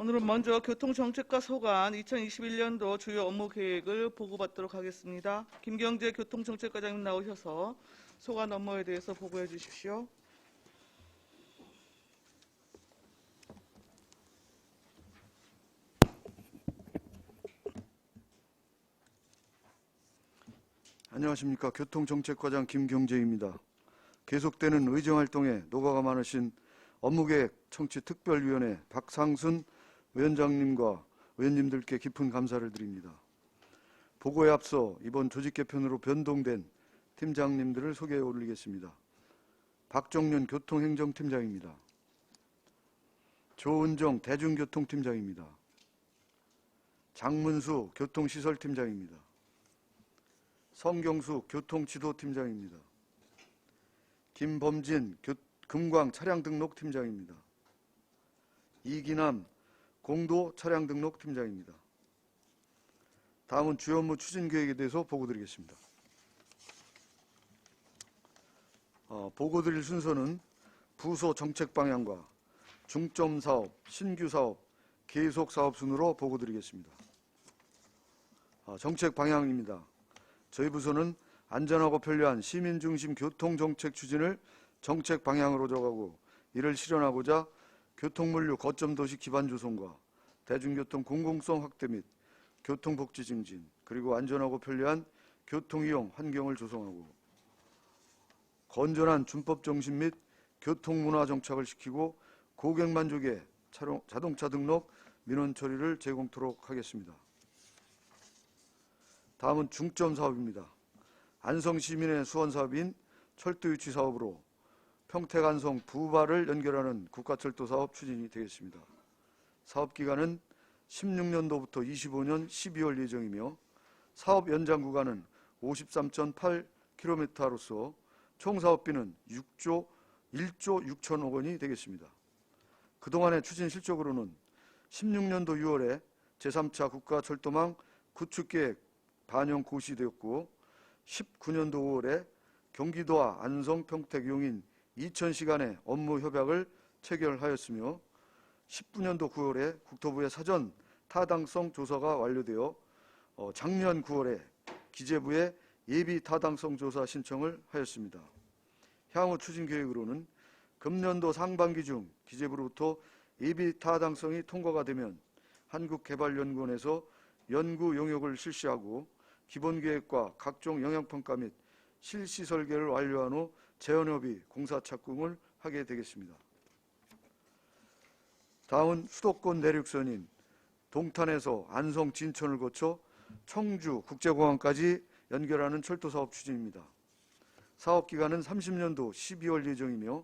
오늘은 먼저 교통정책과 소관 2021년도 주요 업무 계획을 보고받도록 하겠습니다. 김경재 교통정책과장님 나오셔서 소관 업무에 대해서 보고해 주십시오. 안녕하십니까. 교통정책과장 김경재입니다. 계속되는 의정활동에 노고가 많으신 업무계획 청취특별위원회 박상순 위원장님과 의원님들께 깊은 감사를 드립니다. 보고에 앞서 이번 조직 개편으로 변동된 팀장님들을 소개해 올리겠습니다. 박정윤 교통행정팀장입니다. 조은정 대중교통팀장입니다. 장문수 교통시설팀장입니다. 성경수 교통지도팀장입니다. 김범진 금광차량등록팀장입니다. 이기남 공도차량등록팀장입니다. 다음은 주요 업무 추진계획에 대해서 보고드리겠습니다. 보고드릴 순서는 부서 정책방향과 중점사업, 신규사업, 계속사업 순으로 보고드리겠습니다. 정책방향입니다. 저희 부서는 안전하고 편리한 시민중심 교통정책 추진을 정책 방향으로 정하고 이를 실현하고자 교통물류 거점도시 기반 조성과 대중교통 공공성 확대 및 교통복지 증진, 그리고 안전하고 편리한 교통이용 환경을 조성하고 건전한 준법 정신 및 교통문화 정착을 시키고 고객만족의 자동차 등록 민원 처리를 제공토록 하겠습니다. 다음은 중점 사업입니다. 안성시민의 수원사업인 철도유치 사업으로 평택-안성 부발을 연결하는 국가철도 사업 추진이 되겠습니다. 사업기간은 16년도부터 25년 12월 예정이며 사업 연장 구간은 53.8km로서 총 사업비는 1조 6천억 원이 되겠습니다. 그동안의 추진 실적으로는 16년도 6월에 제3차 국가철도망 구축계획 반영 고시되었고 19년도 5월에 경기도와 안성, 평택, 용인, 이천시 간의 업무 협약을 체결하였으며 19년도 9월에 국토부의 사전 타당성 조사가 완료되어 작년 9월에 기재부에 예비 타당성 조사 신청을 하였습니다. 향후 추진 계획으로는 금년도 상반기 중 기재부로부터 예비 타당성이 통과가 되면 한국개발연구원에서 연구 용역을 실시하고 기본계획과 각종 영향평가 및 실시 설계를 완료한 후 재원협의 공사 착공을 하게 되겠습니다. 다음은 수도권 내륙선인 동탄에서 안성 진천을 거쳐 청주 국제공항까지 연결하는 철도사업 추진입니다. 사업기간은 30년도 12월 예정이며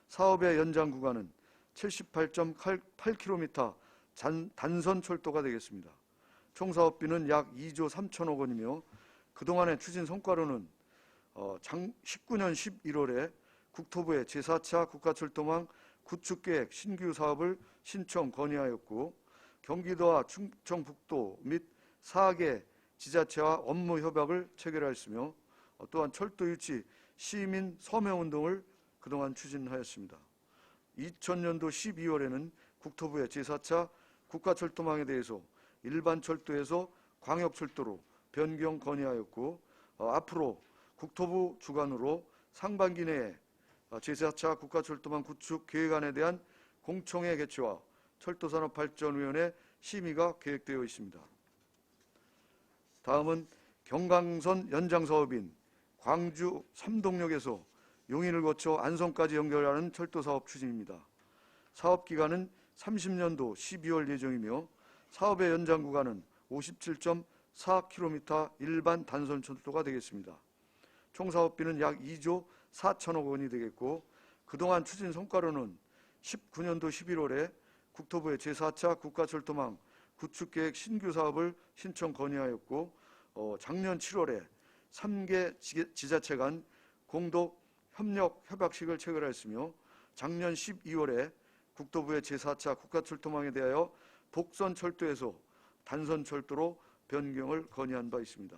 사업의 연장 구간은 78.8km 단선 철도가 되겠습니다. 총 사업비는 약 2조 3천억 원이며 그동안의 추진 성과로는 19년 11월에 국토부의 제4차 국가철도망 구축계획 신규 사업을 신청 건의하였고 경기도와 충청북도 및 4개 지자체와 업무 협약을 체결하였으며 또한 철도 유치 시민 서명운동을 그동안 추진하였습니다. 2000년도 12월에는 국토부의 제4차 국가철도망에 대해서 일반 철도에서 광역철도로 변경 건의하였고 앞으로 국토부 주관으로 상반기 내에 제4차 국가철도망 구축 계획안에 대한 공청회 개최와 철도산업발전위원회 심의가 계획되어 있습니다. 다음은 경강선 연장 사업인 광주 삼동역에서 용인을 거쳐 안성까지 연결하는 철도사업 추진입니다. 사업기간은 30년도 12월 예정이며 사업의 연장 구간은 57.4km 일반 단선 철도가 되겠습니다. 총 사업비는 약 2조 4천억 원이 되겠고 그동안 추진 성과로는 19년도 11월에 국토부의 제4차 국가철도망 구축계획 신규 사업을 신청 건의하였고 작년 7월에 3개 지자체 간 공동 협력 협약식을 체결하였으며 작년 12월에 국토부의 제4차 국가철도망에 대하여 복선철도에서 단선철도로 변경을 건의한 바 있습니다.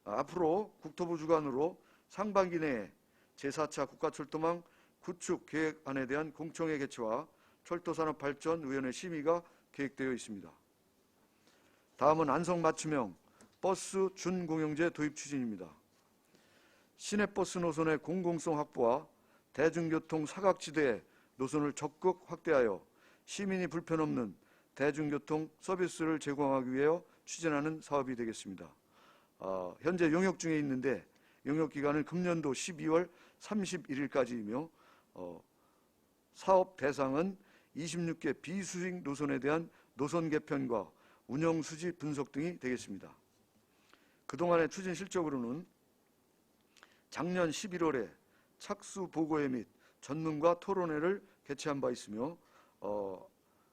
앞으로 국토부 주관으로 상반기 내에 제4차 국가철도망 구축 계획안에 대한 공청회 개최와 철도산업발전위원회 심의가 계획되어 있습니다. 다음은 안성 맞춤형 버스 준공영제 도입 추진입니다. 시내버스 노선의 공공성 확보와 대중교통 사각지대의 노선을 적극 확대하여 시민이 불편 없는 대중교통 서비스를 제공하기 위해 추진하는 사업이 되겠습니다. 현재 용역 중에 있는데 용역 기간은 금년도 12월 31일까지이며 사업 대상은 26개 비수직 노선에 대한 노선 개편과 운영 수지 분석 등이 되겠습니다. 그동안의 추진 실적으로는 작년 11월에 착수 보고회 및 전문가 토론회를 개최한 바 있으며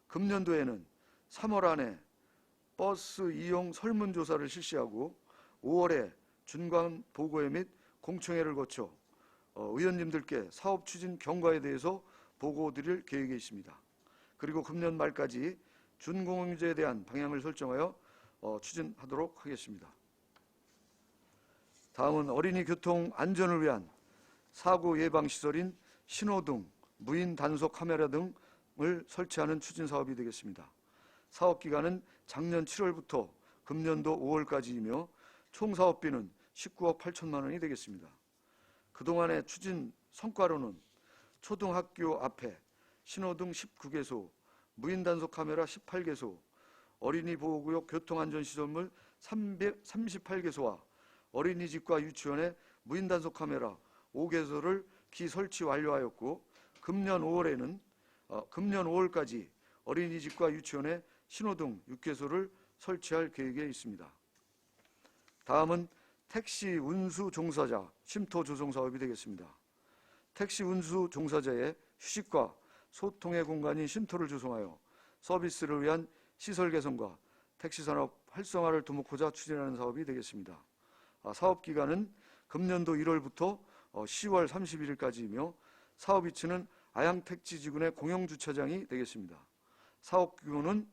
금년도에는 3월 안에 버스 이용 설문조사를 실시하고 5월에 준관 보고회 및 공청회를 거쳐 의원님들께 사업 추진 경과에 대해서 보고드릴 계획에 있습니다. 그리고 금년 말까지 준공영제에 대한 방향을 설정하여 추진하도록 하겠습니다. 다음은 어린이 교통 안전을 위한 사고 예방 시설인 신호등, 무인 단속 카메라 등을 설치하는 추진 사업이 되겠습니다. 사업 기간은 작년 7월부터 금년도 5월까지이며 총 사업비는 19억 8천만 원이 되겠습니다. 그동안의 추진 성과로는 초등학교 앞에 신호등 19개소, 무인 단속 카메라 18개소, 어린이 보호구역 교통안전시설물 338개소와 어린이집과 유치원에 무인 단속 카메라 5개소를 기설치 완료하였고 금년 5월까지 어린이집과 유치원에 신호등 6개소를 설치할 계획에 있습니다. 다음은 택시 운수 종사자 쉼터 조성 사업이 되겠습니다. 택시 운수 종사자의 휴식과 소통의 공간인 쉼터를 조성하여 서비스를 위한 시설 개선과 택시산업 활성화를 도모하고자 추진하는 사업이 되겠습니다. 사업 기간은 금년도 1월부터 10월 31일까지이며 사업 위치는 아양택지지군의 공영주차장이 되겠습니다. 사업 규모는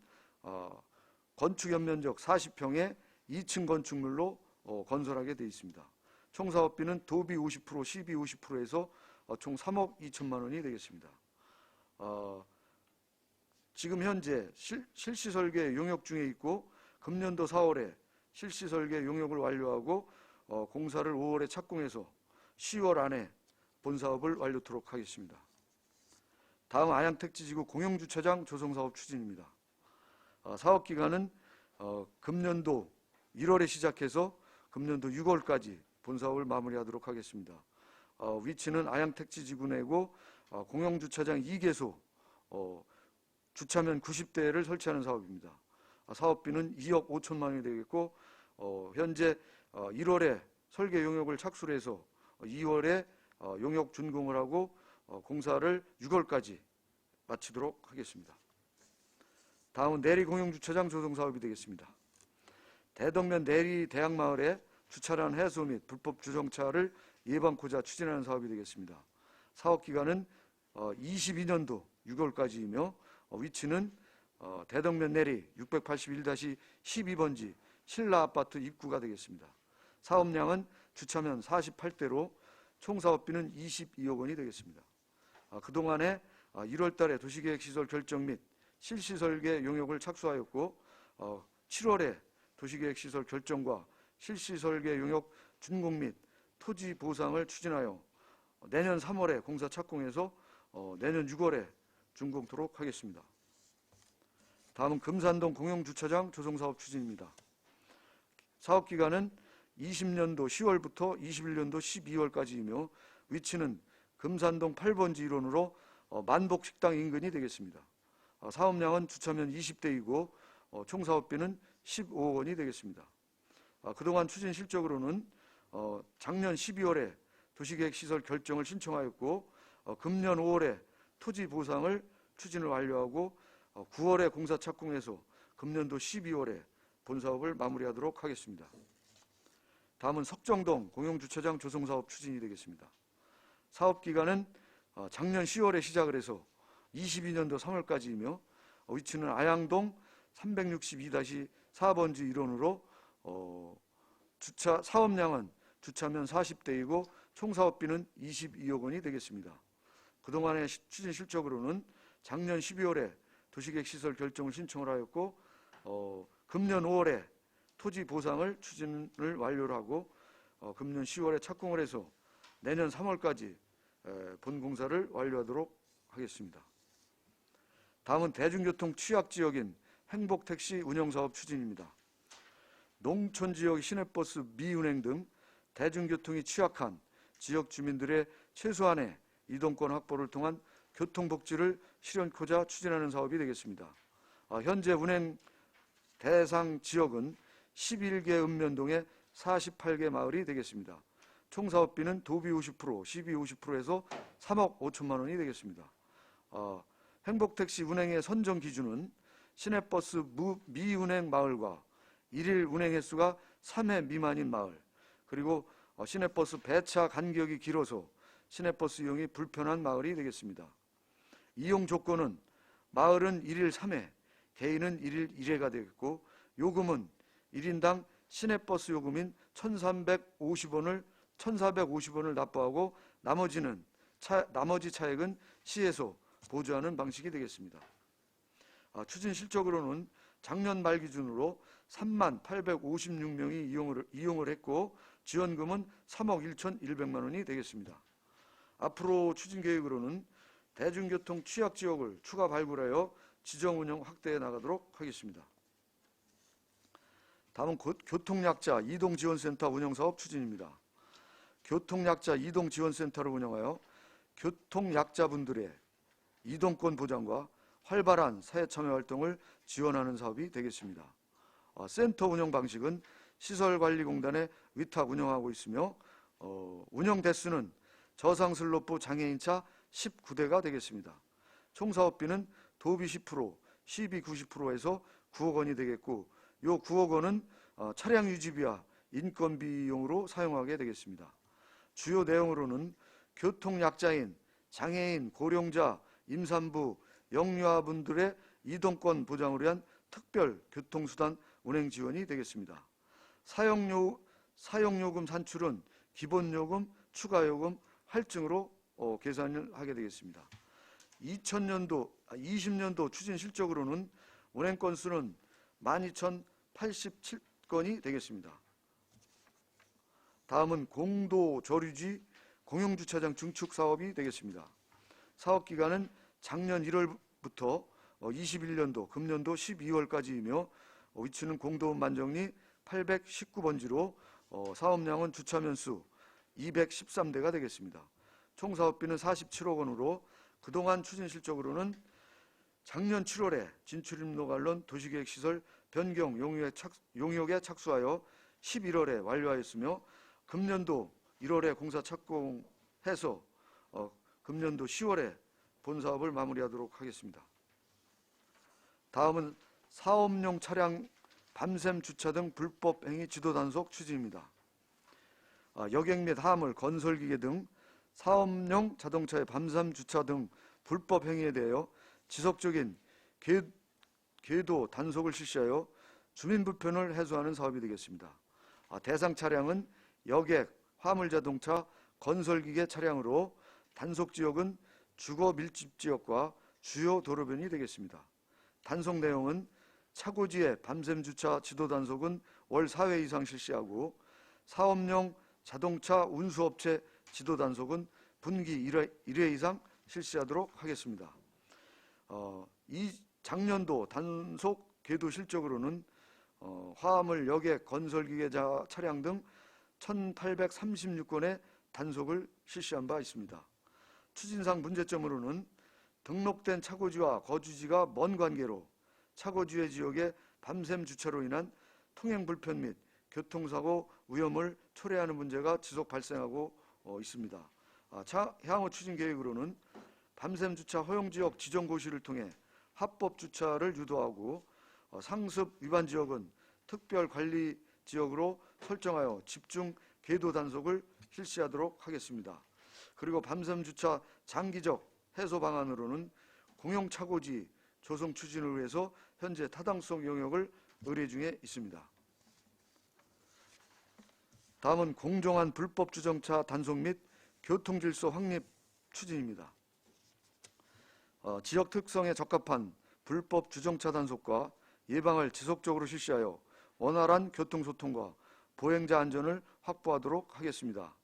건축 연면적 40평의 2층 건축물로 건설하게 되어 있습니다. 총 사업비는 도비 50%, 시비 50%에서 총 3억 2천만 원이 되겠습니다. 지금 현재 실시 설계 용역 중에 있고 금년도 4월에 실시 설계 용역을 완료하고 공사를 5월에 착공해서 10월 안에 본사업을 완료토록 하겠습니다. 다음 아양택지지구 공영주차장 조성사업 추진입니다. 사업 기간은 금년도 1월에 시작해서 금년도 6월까지 본사업을 마무리하도록 하겠습니다. 위치는 아양택지지구 내고 공영주차장 2개소 주차면 90대를 설치하는 사업입니다. 사업비는 2억 5천만 원이 되겠고 현재 1월에 설계 용역을 착수를 해서 2월에 용역 준공을 하고 공사를 6월까지 마치도록 하겠습니다. 다음은 내리 공영주차장 조성 사업이 되겠습니다. 대덕면 내리 대학마을에 주차량 해소 및 불법 주정차를 예방하고자 추진하는 사업이 되겠습니다. 사업 기간은 22년도 6월까지이며 위치는 대덕면 내리 681-12번지 신라아파트 입구가 되겠습니다. 사업량은 주차면 48대로 총 사업비는 22억 원이 되겠습니다. 그동안에 1월 달에 도시계획시설 결정 및 실시설계 용역을 착수하였고 7월에 도시계획시설 결정과 실시설계 용역 준공 및 토지 보상을 추진하여 내년 3월에 공사 착공해서 내년 6월에 준공토록 하겠습니다. 다음은 금산동 공영주차장 조성사업 추진입니다. 사업기간은 20년도 10월부터 21년도 12월까지이며 위치는 금산동 8번지 일원으로 만복식당 인근이 되겠습니다. 사업량은 주차면 20대이고 총 사업비는 15억 원이 되겠습니다. 그동안 추진 실적으로는 작년 12월에 도시계획시설 결정을 신청하였고 금년 5월에 토지 보상을 추진을 완료하고 9월에 공사 착공해서 금년도 12월에 본사업을 마무리하도록 하겠습니다. 다음은 석정동 공영주차장 조성사업 추진이 되겠습니다. 사업기간은 작년 10월에 시작을 해서 22년도 3월까지이며 위치는 아양동 362-4번지 일원으로 사업량은 주차면 40대이고 총 사업비는 22억 원이 되겠습니다. 그동안의 추진 실적으로는 작년 12월에 도시계획 시설 결정을 신청을 하였고 금년 5월에 토지 보상을 추진을 완료를 하고 금년 10월에 착공을 해서 내년 3월까지 본공사를 완료하도록 하겠습니다. 다음은 대중교통 취약지역인 행복택시 운영사업 추진입니다. 농촌지역 시내버스 미운행 등 대중교통이 취약한 지역 주민들의 최소한의 이동권 확보를 통한 교통복지를 실현코자 추진하는 사업이 되겠습니다. 현재 운행 대상 지역은 11개 읍면동의 48개 마을이 되겠습니다. 총 사업비는 도비 50%, 시비 50%에서 3억 5천만 원이 되겠습니다. 행복택시 운행의 선정 기준은 시내버스 미운행 마을과 일일 운행 횟수가 3회 미만인 마을, 그리고 시내버스 배차 간격이 길어서 시내버스 이용이 불편한 마을이 되겠습니다. 이용 조건은 마을은 1일 3회, 개인은 1일 1회가 되겠고, 요금은 1인당 시내버스 요금인 1,450원을 납부하고 나머지 차액은 시에서 보조하는 방식이 되겠습니다. 추진 실적으로는 작년 말 기준으로 3856명이 이용을 했고 지원금은 3억 1,100만 원이 되겠습니다. 앞으로 추진 계획으로는 대중교통 취약지역을 추가 발굴하여 지정 운영 확대해 나가도록 하겠습니다. 다음은 교통약자 이동지원센터 운영사업 추진입니다. 교통약자 이동지원센터를 운영하여 교통약자분들의 이동권 보장과 활발한 사회참여 활동을 지원하는 사업이 되겠습니다. 센터 운영 방식은 시설관리공단에 위탁 운영하고 있으며 운영 대수는 저상슬로프 장애인차 19대가 되겠습니다. 총 사업비는 도비 10%, 시비 90%에서 9억 원이 되겠고, 이 9억 원은 차량 유지비와 인건비용으로 사용하게 되겠습니다. 주요 내용으로는 교통약자인, 장애인, 고령자, 임산부, 영유아분들의 이동권 보장을 위한 특별 교통수단 운행 지원이 되겠습니다. 사용요금 산출은 기본요금, 추가요금, 할증으로 계산을 하게 되겠습니다. 20년도 추진 실적으로는 운행 건수는 12,087건이 되겠습니다. 다음은 공도 저류지 공용주차장 증축 사업이 되겠습니다. 사업 기간은 작년 1월부터 21년도 금년도 12월까지이며 위치는 공도읍 만정리 819번지로 사업량은 주차면수 213대가 되겠습니다. 총 사업비는 47억 원으로 그동안 추진 실적으로는 작년 7월에 진출입로 관련 도시계획시설 변경 용역에 착수하여 11월에 완료하였으며 금년도 1월에 공사 착공해서 금년도 10월에 본사업을 마무리하도록 하겠습니다. 다음은 사업용 차량 밤샘 주차 등 불법 행위 지도 단속 추진입니다. 여객 및 화물, 건설기계 등 사업용 자동차의 밤샘 주차 등 불법 행위에 대하여 지속적인 계도 단속을 실시하여 주민 불편을 해소하는 사업이 되겠습니다. 대상 차량은 여객, 화물자동차, 건설기계 차량으로 단속 지역은 주거 밀집 지역과 주요 도로변이 되겠습니다. 단속 내용은 차고지의 밤샘 주차 지도 단속은 월 4회 이상 실시하고 사업용 자동차 운수업체 지도 단속은 분기 1회 이상 실시하도록 하겠습니다. 이 작년도 단속 궤도 실적으로는 화물, 여객, 건설기계 차량 등 1,836건의 단속을 실시한 바 있습니다. 추진상 문제점으로는 등록된 차고지와 거주지가 먼 관계로 차고지의 지역의 밤샘 주차로 인한 통행 불편 및 교통사고 위험을 초래하는 문제가 지속 발생하고 있습니다. 향후 추진 계획으로는 밤샘 주차 허용지역 지정고시를 통해 합법 주차를 유도하고 상습 위반 지역은 특별관리 지역으로 설정하여 집중 계도 단속을 실시하도록 하겠습니다. 그리고 밤샘 주차 장기적 해소 방안으로는 공용차고지 조성 추진을 위해서 현재 타당성 영역을 의뢰 중에 있습니다. 다음은 공정한 불법 주정차 단속 및 교통질서 확립 추진입니다. 지역 특성에 적합한 불법 주정차 단속과 예방을 지속적으로 실시하여 원활한 교통소통과 보행자 안전을 확보하도록 하겠습니다.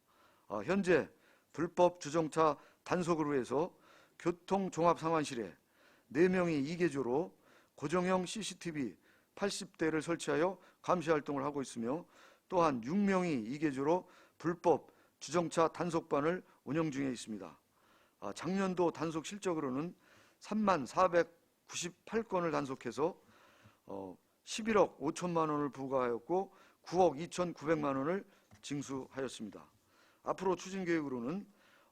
현재 불법 주정차 단속으로 해서 교통종합상황실에 4명이 2개조로 고정형 CCTV 80대를 설치하여 감시 활동을 하고 있으며 또한 6명이 2개조로 불법 주정차 단속반을 운영 중에 있습니다. 작년도 단속 실적으로는 3498건을 단속해서 11억 5천만 원을 부과하였고 9억 2,900만 원을 징수하였습니다. 앞으로 추진 계획으로는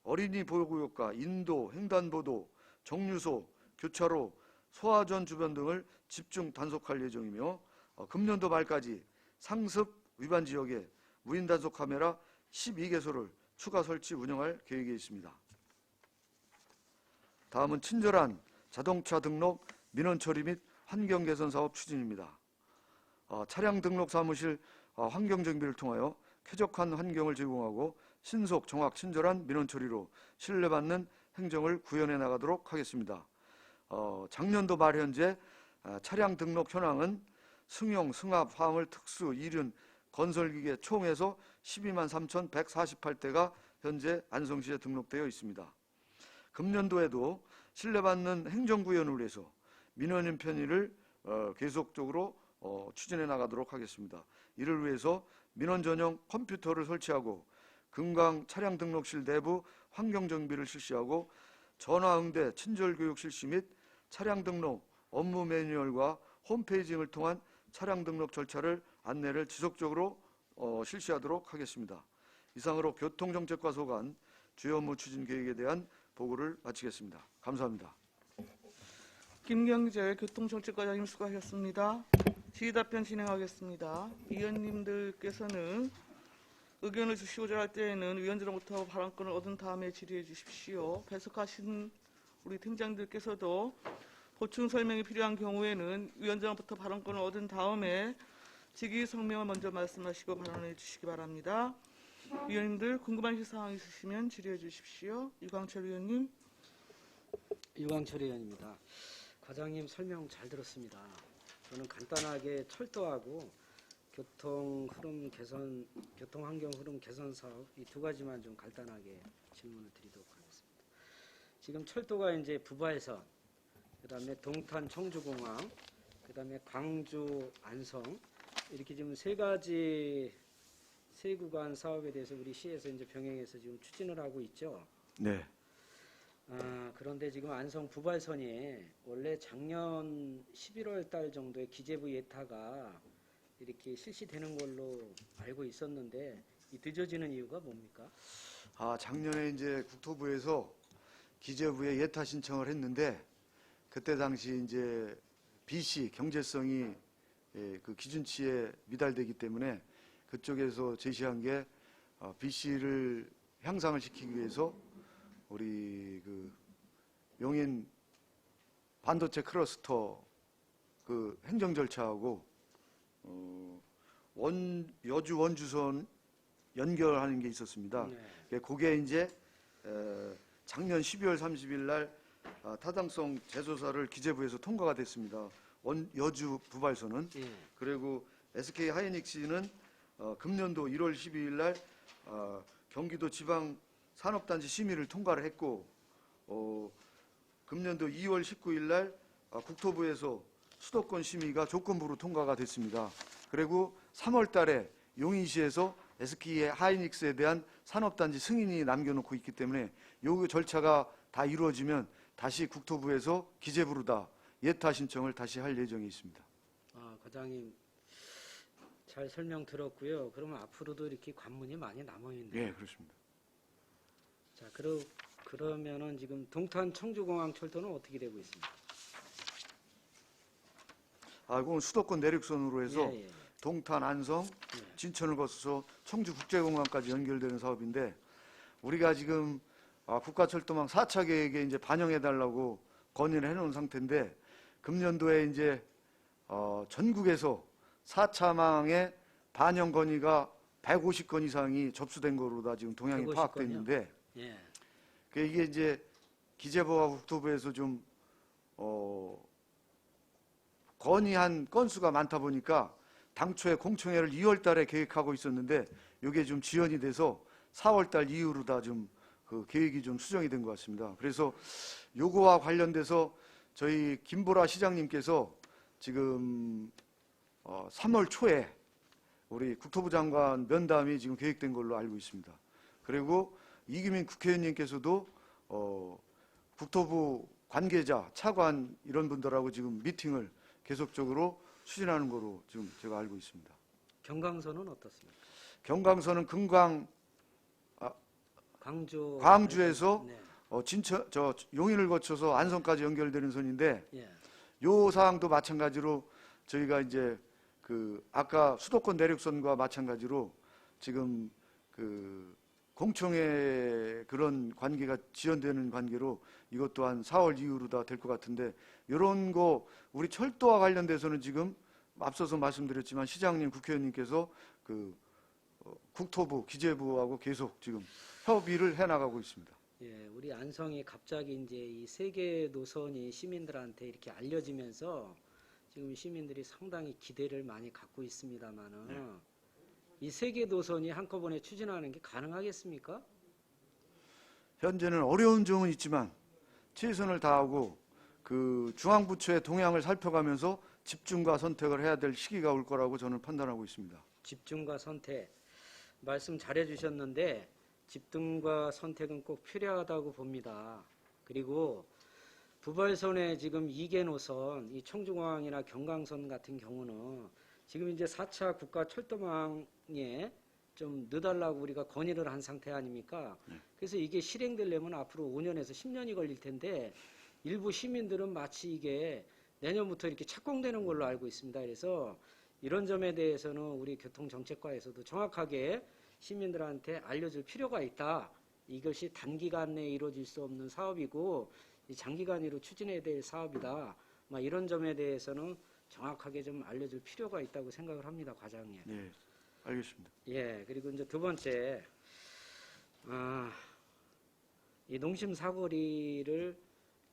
어린이 보호구역과 인도, 횡단보도, 정류소, 교차로, 소화전 주변 등을 집중 단속할 예정이며 금년도 말까지 상습 위반 지역에 무인 단속 카메라 12개소를 추가 설치 운영할 계획에 있습니다. 다음은 친절한 자동차 등록 민원 처리 및 환경 개선 사업 추진입니다. 차량 등록 사무실 환경 정비를 통하여 쾌적한 환경을 제공하고 신속, 정확, 친절한 민원 처리로 신뢰받는 행정을 구현해 나가도록 하겠습니다. 작년도 말 현재 차량 등록 현황은 승용, 승합, 화물, 특수, 이륜, 건설기계 총에서 12만 3,148대가 현재 안성시에 등록되어 있습니다. 금년도에도 신뢰받는 행정구현을 위해서 민원인 편의를 계속적으로 추진해 나가도록 하겠습니다. 이를 위해서 민원 전용 컴퓨터를 설치하고 금강 차량 등록실 내부 환경 정비를 실시하고 전화 응대 친절 교육 실시 및 차량 등록 업무 매뉴얼과 홈페이지 등을 통한 차량 등록 절차를 안내를 지속적으로 실시하도록 하겠습니다. 이상으로 교통정책과 소관 주요 업무 추진 계획에 대한 보고를 마치겠습니다. 감사합니다. 김경재 교통정책과장님 수고하셨습니다. 질의답변 진행하겠습니다. 위원님들께서는 의견을 주시고자 할 때에는 위원들로부터 발언권을 얻은 다음에 질의해 주십시오. 배석하신 우리 팀장들께서도 보충 설명이 필요한 경우에는 위원장부터 발언권을 얻은 다음에 직위 성명을 먼저 말씀하시고 발언해 주시기 바랍니다. 위원님들 궁금하신 사항 있으시면 질의해 주십시오. 유광철 위원님. 유광철 의원입니다. 과장님 설명 잘 들었습니다. 저는 간단하게 철도하고 교통 환경 흐름 개선 사업 이 두 가지만 좀 간단하게 질문을 드리도록 하겠습니다. 지금 철도가 이제 부발선, 그다음에 동탄 청주공항, 그다음에 광주 안성 이렇게 지금 세 구간 사업에 대해서 우리 시에서 이제 병행해서 지금 추진을 하고 있죠. 네. 그런데 지금 안성 부발선이 원래 작년 11월 달 정도에 기재부 예타가 이렇게 실시되는 걸로 알고 있었는데 이 늦어지는 이유가 뭡니까? 작년에 이제 국토부에서 기재부에 예타 신청을 했는데 그때 당시 이제 BC 경제성이 그 기준치에 미달되기 때문에 그쪽에서 제시한 게 BC를 향상을 시키기 위해서 우리 그 용인 반도체 클러스터 그 행정 절차하고 여주 원주선 연결하는 게 있었습니다. 네. 그게 이제 작년 12월 30일 날 타당성 재조사를 기재부에서 통과가 됐습니다. 여주 부발선은. 예. 그리고 SK 하이닉스는 금년도 1월 12일 날 경기도 지방 산업단지 심의를 통과를 했고 금년도 2월 19일 날 국토부에서 수도권 심의가 조건부로 통과가 됐습니다. 그리고 3월 달에 용인시에서 SK 하이닉스에 대한 산업단지 승인이 남겨놓고 있기 때문에 요 절차가 다 이루어지면 다시 국토부에서 기재부로 다 예타 신청을 다시 할 예정이 있습니다. 과장님 잘 설명 들었고요. 그러면 앞으로도 이렇게 관문이 많이 남아있네요. 네, 그렇습니다. 자, 그러면은 지금 동탄 청주공항 철도는 어떻게 되고 있습니까? 그건 수도권 내륙선으로 해서 예. 동탄, 안성, 진천을 거쳐서 청주국제공항까지 연결되는 사업인데 우리가 지금 국가철도망 4차 계획에 이제 반영해달라고 건의를 해놓은 상태인데 금년도에 이제 전국에서 4차망의 반영 건의가 150건 이상이 접수된 거로 다 지금 동향이 150건이요? 파악돼 있는데 예. 이게 이제 기재부와 국토부에서 좀 건의한 건수가 많다 보니까 당초에 공청회를 2월 달에 계획하고 있었는데 이게 좀 지연이 돼서 4월 달 이후로 다 좀 그 계획이 좀 수정이 된 것 같습니다. 그래서 요거와 관련돼서 저희 김보라 시장님께서 지금 3월 초에 우리 국토부 장관 면담이 지금 계획된 걸로 알고 있습니다. 그리고 이기민 국회의원님께서도 국토부 관계자, 차관 이런 분들하고 지금 미팅을 계속적으로 추진하는 거로 지금 제가 알고 있습니다. 경강선은 어떻습니까? 경강선은 광주에서 네. 용인을 거쳐서 안성까지 연결되는 선인데 예. 요 사항도 마찬가지로 저희가 이제 아까 수도권 내륙선과 마찬가지로 지금 공청회 그런 관계가 지연되는 관계로 이것 또한 4월 이후로 다 될 것 같은데 이런 거 우리 철도와 관련돼서는 지금 앞서서 말씀드렸지만 시장님 국회의원님께서 국토부 기재부하고 계속 지금 협의를 해나가고 있습니다. 예, 우리 안성이 갑자기 이제 이 세계 노선이 시민들한테 이렇게 알려지면서 지금 시민들이 상당히 기대를 많이 갖고 있습니다만은 이 세계 노선이 한꺼번에 추진하는 게 가능하겠습니까? 현재는 어려운 점은 있지만 최선을 다하고 중앙부처의 동향을 살펴가면서 집중과 선택을 해야 될 시기가 올 거라고 저는 판단하고 있습니다. 집중과 선택 말씀 잘해 주셨는데 집중과 선택은 꼭 필요하다고 봅니다. 그리고 부발선의 지금 2개 노선, 이 청중항이나 경강선 같은 경우는 지금 이제 4차 국가 철도망에 좀 넣어달라고 우리가 건의를 한 상태 아닙니까? 그래서 이게 실행되려면 앞으로 5년에서 10년이 걸릴 텐데 일부 시민들은 마치 이게 내년부터 이렇게 착공되는 걸로 알고 있습니다. 그래서 이런 점에 대해서는 우리 교통정책과에서도 정확하게 시민들한테 알려줄 필요가 있다. 이것이 단기간 내에 이루어질 수 없는 사업이고 장기간으로 추진해야 될 사업이다. 이런 점에 대해서는 정확하게 좀 알려줄 필요가 있다고 생각을 합니다, 과장님. 네, 알겠습니다. 예, 그리고 이제 두 번째, 이 농심 사거리를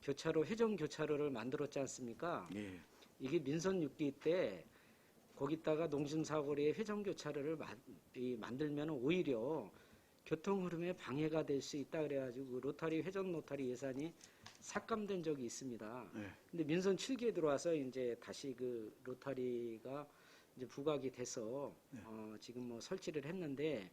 회전 교차로를 만들었지 않습니까? 네. 이게 민선 6기 때 거기다가 농심 사거리에 회전 교차로를 만들면 오히려 교통 흐름에 방해가 될 수 있다 그래가지고 회전 로타리 예산이 삭감된 적이 있습니다. 네. 근데 민선 7기에 들어와서 이제 다시 로타리가 이제 부각이 돼서 지금 설치를 했는데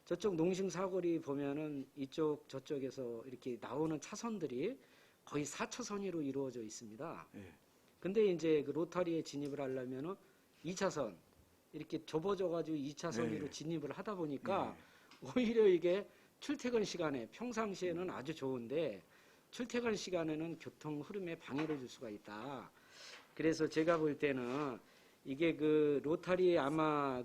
저쪽 농심 사거리 보면은 이쪽 저쪽에서 이렇게 나오는 차선들이 거의 4차선으로 이루어져 있습니다. 네. 근데 이제 로타리에 진입을 하려면은 2차선 이렇게 좁아져 가지고 2차선으로 네. 진입을 하다 보니까 오히려 이게 출퇴근 시간에 평상시에는 아주 좋은데 출퇴근 시간에는 교통 흐름에 방해를 줄 수가 있다. 그래서 제가 볼 때는 이게 로타리에 아마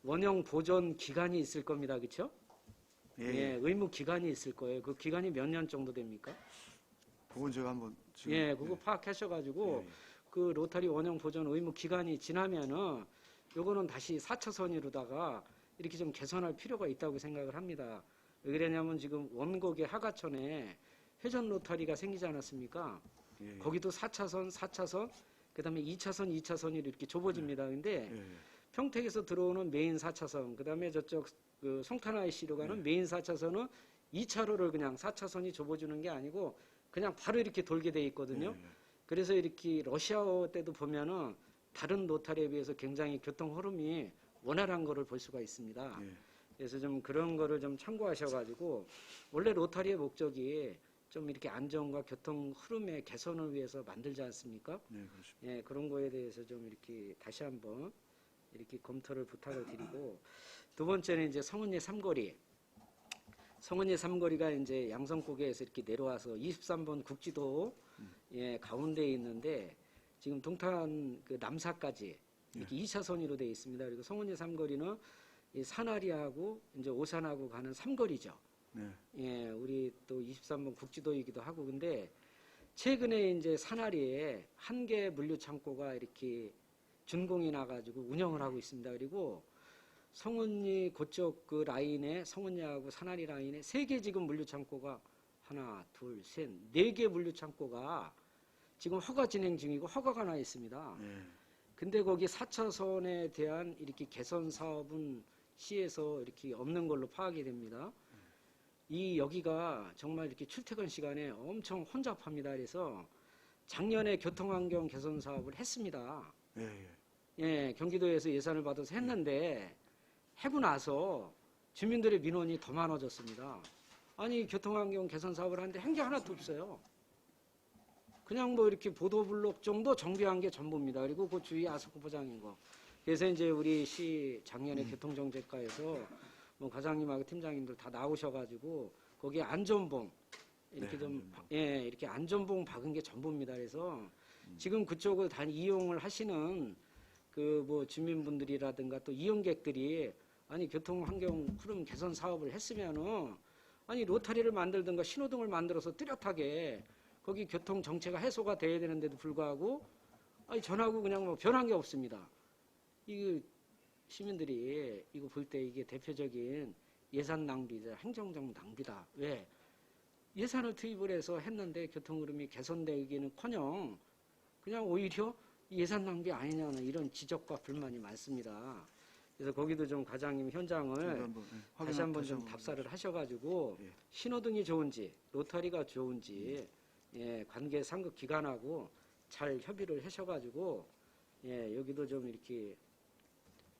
원형 보존 기간이 있을 겁니다. 그렇죠? 예, 의무 기간이 있을 거예요. 그 기간이 몇 년 정도 됩니까? 그건 제가 한번 지금 예, 그거 파악하셔가지고 그 로타리 원형 보존 의무 기간이 지나면은 요거는 다시 4차선으로다가 이렇게 좀 개선할 필요가 있다고 생각을 합니다. 왜 그러냐면 지금 원곡의 하가천에 회전 로타리가 생기지 않았습니까? 거기도 4차선, 그다음에 2차선이 이렇게 좁아집니다. 근데 평택에서 들어오는 메인 4차선, 그다음에 저쪽 송탄 IC로 가는 메인 4차선은 2차로를 그냥 4차선이 좁아주는 게 아니고 그냥 바로 이렇게 돌게 돼 있거든요. 그래서 이렇게 러시아어 때도 보면은 다른 로타리에 비해서 굉장히 교통 흐름이 원활한 거를 볼 수가 있습니다. 그래서 좀 그런 거를 좀 참고하셔가지고 원래 로타리의 목적이 좀 이렇게 안전과 교통 흐름의 개선을 위해서 만들지 않습니까? 네, 그렇습니다. 예, 그런 거에 대해서 좀 이렇게 다시 한번 이렇게 검토를 부탁을 드리고 두 번째는 이제 성은리 삼거리. 성은리 삼거리가 이제 양성고개에서 이렇게 내려와서 23번 국지도 가운데에 있는데 지금 동탄 남사까지 이렇게 2차선으로 되어 있습니다. 그리고 성은리 삼거리는 이 산아리하고 이제 오산하고 가는 삼거리죠. 예, 우리 또 23번 국지도이기도 하고 근데 최근에 이제 산아리에 한 개 물류 창고가 이렇게 준공이 나가지고 운영을 하고 있습니다. 그리고 성은리 그쪽 라인에 성은리하고 산아리 라인에 3개 지금 물류 창고가 하나, 둘, 셋, 4개 물류 창고가 지금 허가 진행 중이고 허가가 나 있습니다. 예. 근데 거기 4차선에 대한 이렇게 개선 사업은 시에서 이렇게 없는 걸로 파악이 됩니다. 이 여기가 정말 이렇게 출퇴근 시간에 엄청 혼잡합니다. 그래서 작년에 교통환경 개선 사업을 했습니다. 예, 예. 예, 경기도에서 예산을 받아서 했는데 하고 나서 주민들의 민원이 더 많아졌습니다. 아니 교통환경 개선 사업을 하는데 한 게 하나도 없어요. 그냥 뭐 이렇게 보도블록 정도 정비한 게 전부입니다. 그리고 그 주위 아스팔트 포장인 거. 그래서 이제 우리 시 작년에 교통정책과에서 뭐 과장님하고 팀장님들 다 나오셔가지고 거기에 안전봉 이렇게 네, 좀 예, 이렇게 안전봉 박은 게 전부입니다. 그래서 지금 그쪽을 다 이용을 하시는 그 뭐 주민분들이라든가 또 이용객들이 아니 교통환경 흐름 개선 사업을 했으면은 아니 로타리를 만들든가 신호등을 만들어서 뚜렷하게 거기 교통 정체가 해소가 돼야 되는데도 불구하고 아니 전하고 그냥 뭐 변한 게 없습니다. 이 시민들이 이거 볼 때 이게 대표적인 예산 낭비다, 행정적 낭비다. 왜? 예산을 투입을 해서 했는데 교통 흐름이 개선되기는커녕 그냥 오히려 예산 낭비 아니냐는 이런 지적과 불만이 많습니다. 그래서 거기도 좀 과장님 현장을 다시 한번 좀 답사를 하셔가지고 예. 신호등이 좋은지 로터리가 좋은지 예, 관계 상급 기관하고 잘 협의를 하셔가지고 예, 여기도 좀 이렇게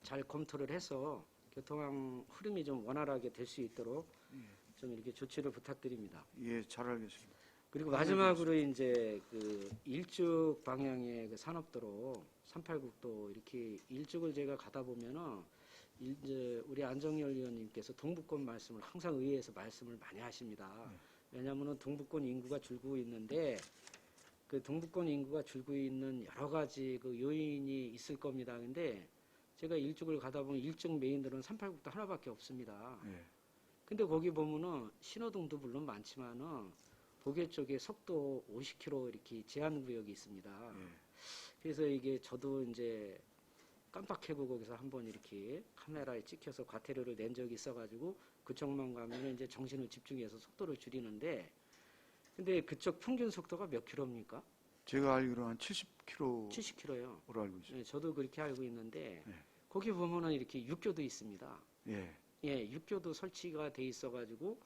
잘 검토를 해서 교통 흐름이 좀 원활하게 될 수 있도록 좀 이렇게 조치를 부탁드립니다. 예, 잘 알겠습니다. 그리고 마지막으로 이제 그 일축 방향의 그 산업도로 389도 이렇게 일축을 제가 가다 보면은 이제 우리 안정열 의원님께서 동북권 말씀을 항상 의회에서 말씀을 많이 하십니다. 왜냐하면은 동북권 인구가 줄고 있는데 그 동북권 인구가 줄고 있는 여러 가지 그 요인이 있을 겁니다. 근데 제가 일축을 가다 보면 일축 메인들은 389도 하나밖에 없습니다. 예. 근데 거기 보면은 신호등도 물론 많지만은 보계 쪽에 속도 50km 이렇게 제한 구역이 있습니다. 예. 그래서 이게 저도 이제 깜빡해고 거기서 한번 이렇게 카메라에 찍혀서 과태료를 낸 적이 있어가지고 그쪽만 가면 이제 정신을 집중해서 속도를 줄이는데 근데 그쪽 평균 속도가 몇 킬로입니까? 제가 알기로 한 70km로 70km요. 알고 있어요. 네, 저도 그렇게 알고 있는데 네. 거기 보면은 이렇게 육교도 있습니다. 예. 예, 육교도 설치가 돼 있어가지고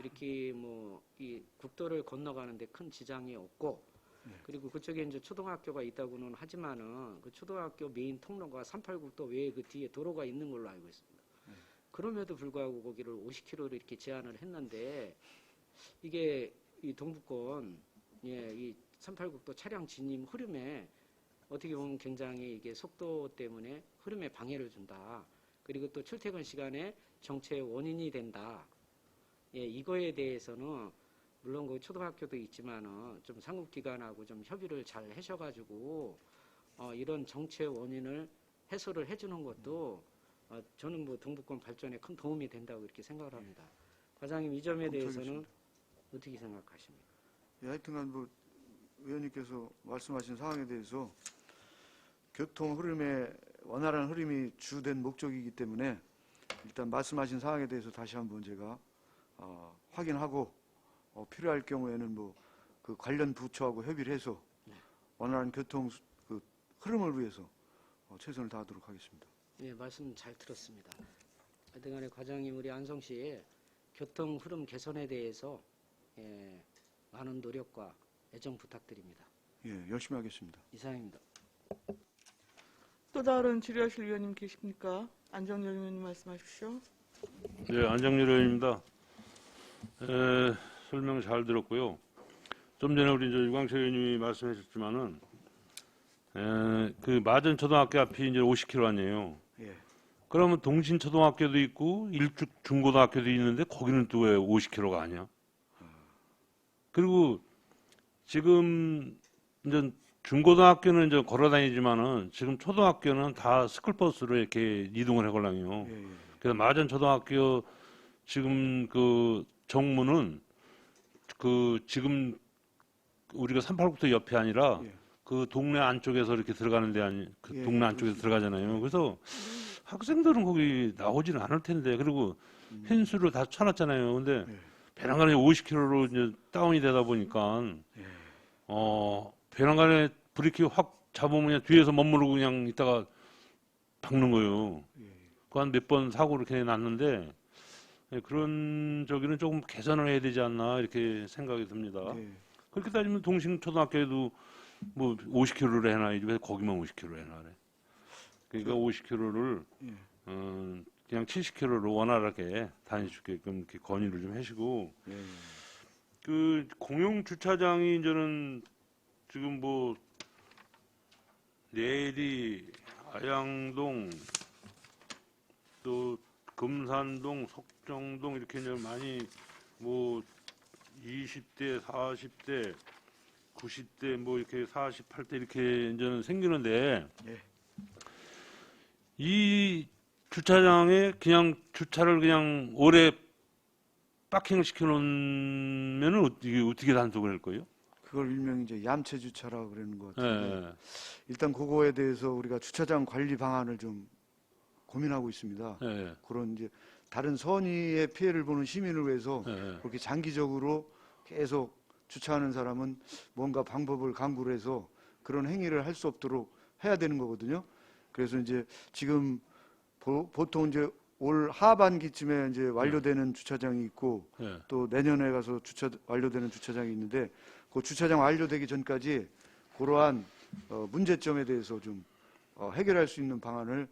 이렇게 뭐 이 국도를 건너가는데 큰 지장이 없고 네. 그리고 그쪽에 이제 초등학교가 있다고는 하지만은 그 초등학교 메인 통로가 389도 외에 그 뒤에 도로가 있는 걸로 알고 있습니다. 네. 그럼에도 불구하고 거기를 50km로 이렇게 제한을 했는데 이게 이 동북권 예, 이 389도 차량 진입 흐름에 어떻게 보면 굉장히 이게 속도 때문에 흐름에 방해를 준다. 그리고 또 출퇴근 시간에 정체의 원인이 된다. 예, 이거에 대해서는 물론 그 초등학교도 있지만은 좀 상급기관하고 좀 협의를 잘 하셔가지고 이런 정체 원인을 해소를 해주는 것도 저는 뭐 동북권 발전에 큰 도움이 된다고 이렇게 생각을 합니다. 과장님 이 점에 대해서는 어떻게 생각하십니까? 예, 하여튼간 뭐 의원님께서 말씀하신 사항에 대해서 교통 흐름의 원활한 흐름이 주된 목적이기 때문에 일단 말씀하신 사항에 대해서 다시 한번 제가 확인하고 필요할 경우에는 뭐 그 관련 부처하고 협의를 해서 원활한 교통 그 흐름을 위해서 최선을 다하도록 하겠습니다. 예, 말씀 잘 들었습니다. 하여튼간에 과장님 우리 안성시의 교통 흐름 개선에 대해서 예, 많은 노력과 애정 부탁드립니다. 예, 열심히 하겠습니다. 이상입니다. 또 다른 질의하실 의원님 계십니까? 안정열 의원님 말씀하십시오. 네, 안정열 의원입니다. 설명 잘 들었고요. 좀 전에 우리 이제 유광철 의원님이 말씀하셨지만은 그 마전 초등학교 앞이 이제 50km 아니에요. 예, 그러면 동신 초등학교도 있고 일축 중고등학교도 있는데 거기는 또 왜 50km가 아니야? 그리고 지금 이제 중고등학교는 이제 걸어 다니지만은 지금 초등학교는 다 스쿨버스로 이렇게 이동을 해걸랑요. 예, 예. 그래서 마전 초등학교 지금 그 정문은 그 지금 우리가 389도 옆이 아니라 예. 그 동네 안쪽에서 이렇게 들어가는 데 아니 그 예, 동네 안쪽에서 들어가잖아요. 그래서 학생들은 거기 나오지는 않을 텐데 그리고 펜스로 다 쳐놨잖아요. 근데 예. 배낭간에 50km로 이제 다운이 되다 보니까 예. 배낭간에 브레이크 확 잡으면 그냥 뒤에서 머무르고 그냥 있다가 박는 거예요. 그 한 몇 번 사고를 이렇게 났는데 예, 그런 저기는 조금 개선을 해야 되지 않나 이렇게 생각이 듭니다. 예. 그렇게 따지면 동식초등학교에도 뭐 50km를 해놔야지 왜 거기만 50km 해놔래. 그러니까 50km를 예. 그냥 70km로 원활하게 다닐 수 있게끔 이렇게 건의를 좀 하시고 예. 그 공용 주차장이 이제는 지금 뭐 내리, 아양동, 또 금산동, 석정동 이렇게 이제 많이 뭐 20대, 40대, 90대 뭐 이렇게 48대 이렇게 이제는 생기는데 예. 이 주차장에 그냥 주차를 그냥 오래 파킹을 시켜놓으면은 어떻게 단속을 할 거예요? 그걸 일명 이제 얌체 주차라고 그러는 것 같은데 예, 일단 그거에 대해서 우리가 주차장 관리 방안을 좀 고민하고 있습니다. 예, 그런 이제 다른 선의의 피해를 보는 시민을 위해서 예, 그렇게 장기적으로 계속 주차하는 사람은 뭔가 방법을 강구를 해서 그런 행위를 할 수 없도록 해야 되는 거거든요. 그래서 이제 지금 보통 이제 올 하반기쯤에 이제 완료되는 주차장이 있고 예. 또 내년에 가서 완료되는 주차장이 있는데 그 주차장 완료되기 전까지 그러한 문제점에 대해서 좀 해결할 수 있는 방안을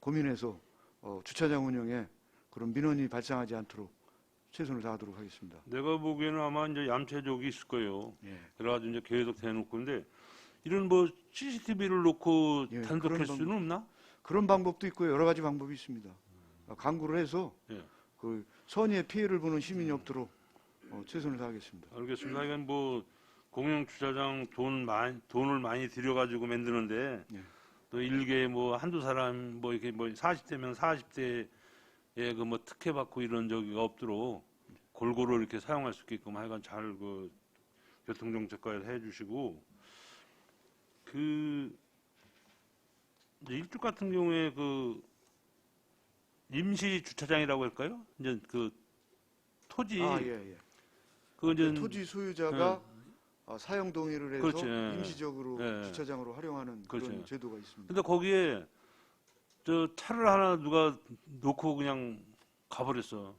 고민해서 주차장 운영에 그런 민원이 발생하지 않도록 최선을 다하도록 하겠습니다. 내가 보기에는 아마 이제 얌체족이 있을 거예요. 예. 그래가지고 이제 계속 대놓고 근데 이런 뭐 CCTV를 놓고 예, 단속할 그런 수는 없나? 그런 방법도 있고요. 여러 가지 방법이 있습니다. 강구를 해서 예. 그 선의의 피해를 보는 시민이 없도록 최선을 다하겠습니다. 알겠습니다. 이건 뭐 공용 주차장 돈을 많이 들여가지고 만드는데 예. 또 일개 뭐 한두 사람 뭐 이렇게 뭐 40대면 40대에 그 뭐 특혜 받고 이런 저기가 없도록 골고루 이렇게 사용할 수 있게끔 하여간 잘 그 교통정책과에서 해주시고 그 이제 일죽 같은 경우에 그 임시 주차장이라고 할까요? 이제 그 토지 예. 그 이제 토지 소유자가 사용 동의를 해서 그렇지, 예. 임시적으로 예. 주차장으로 활용하는 그런 그렇죠. 제도가 있습니다. 근데 거기에 저 차를 하나 누가 놓고 그냥 가버렸어.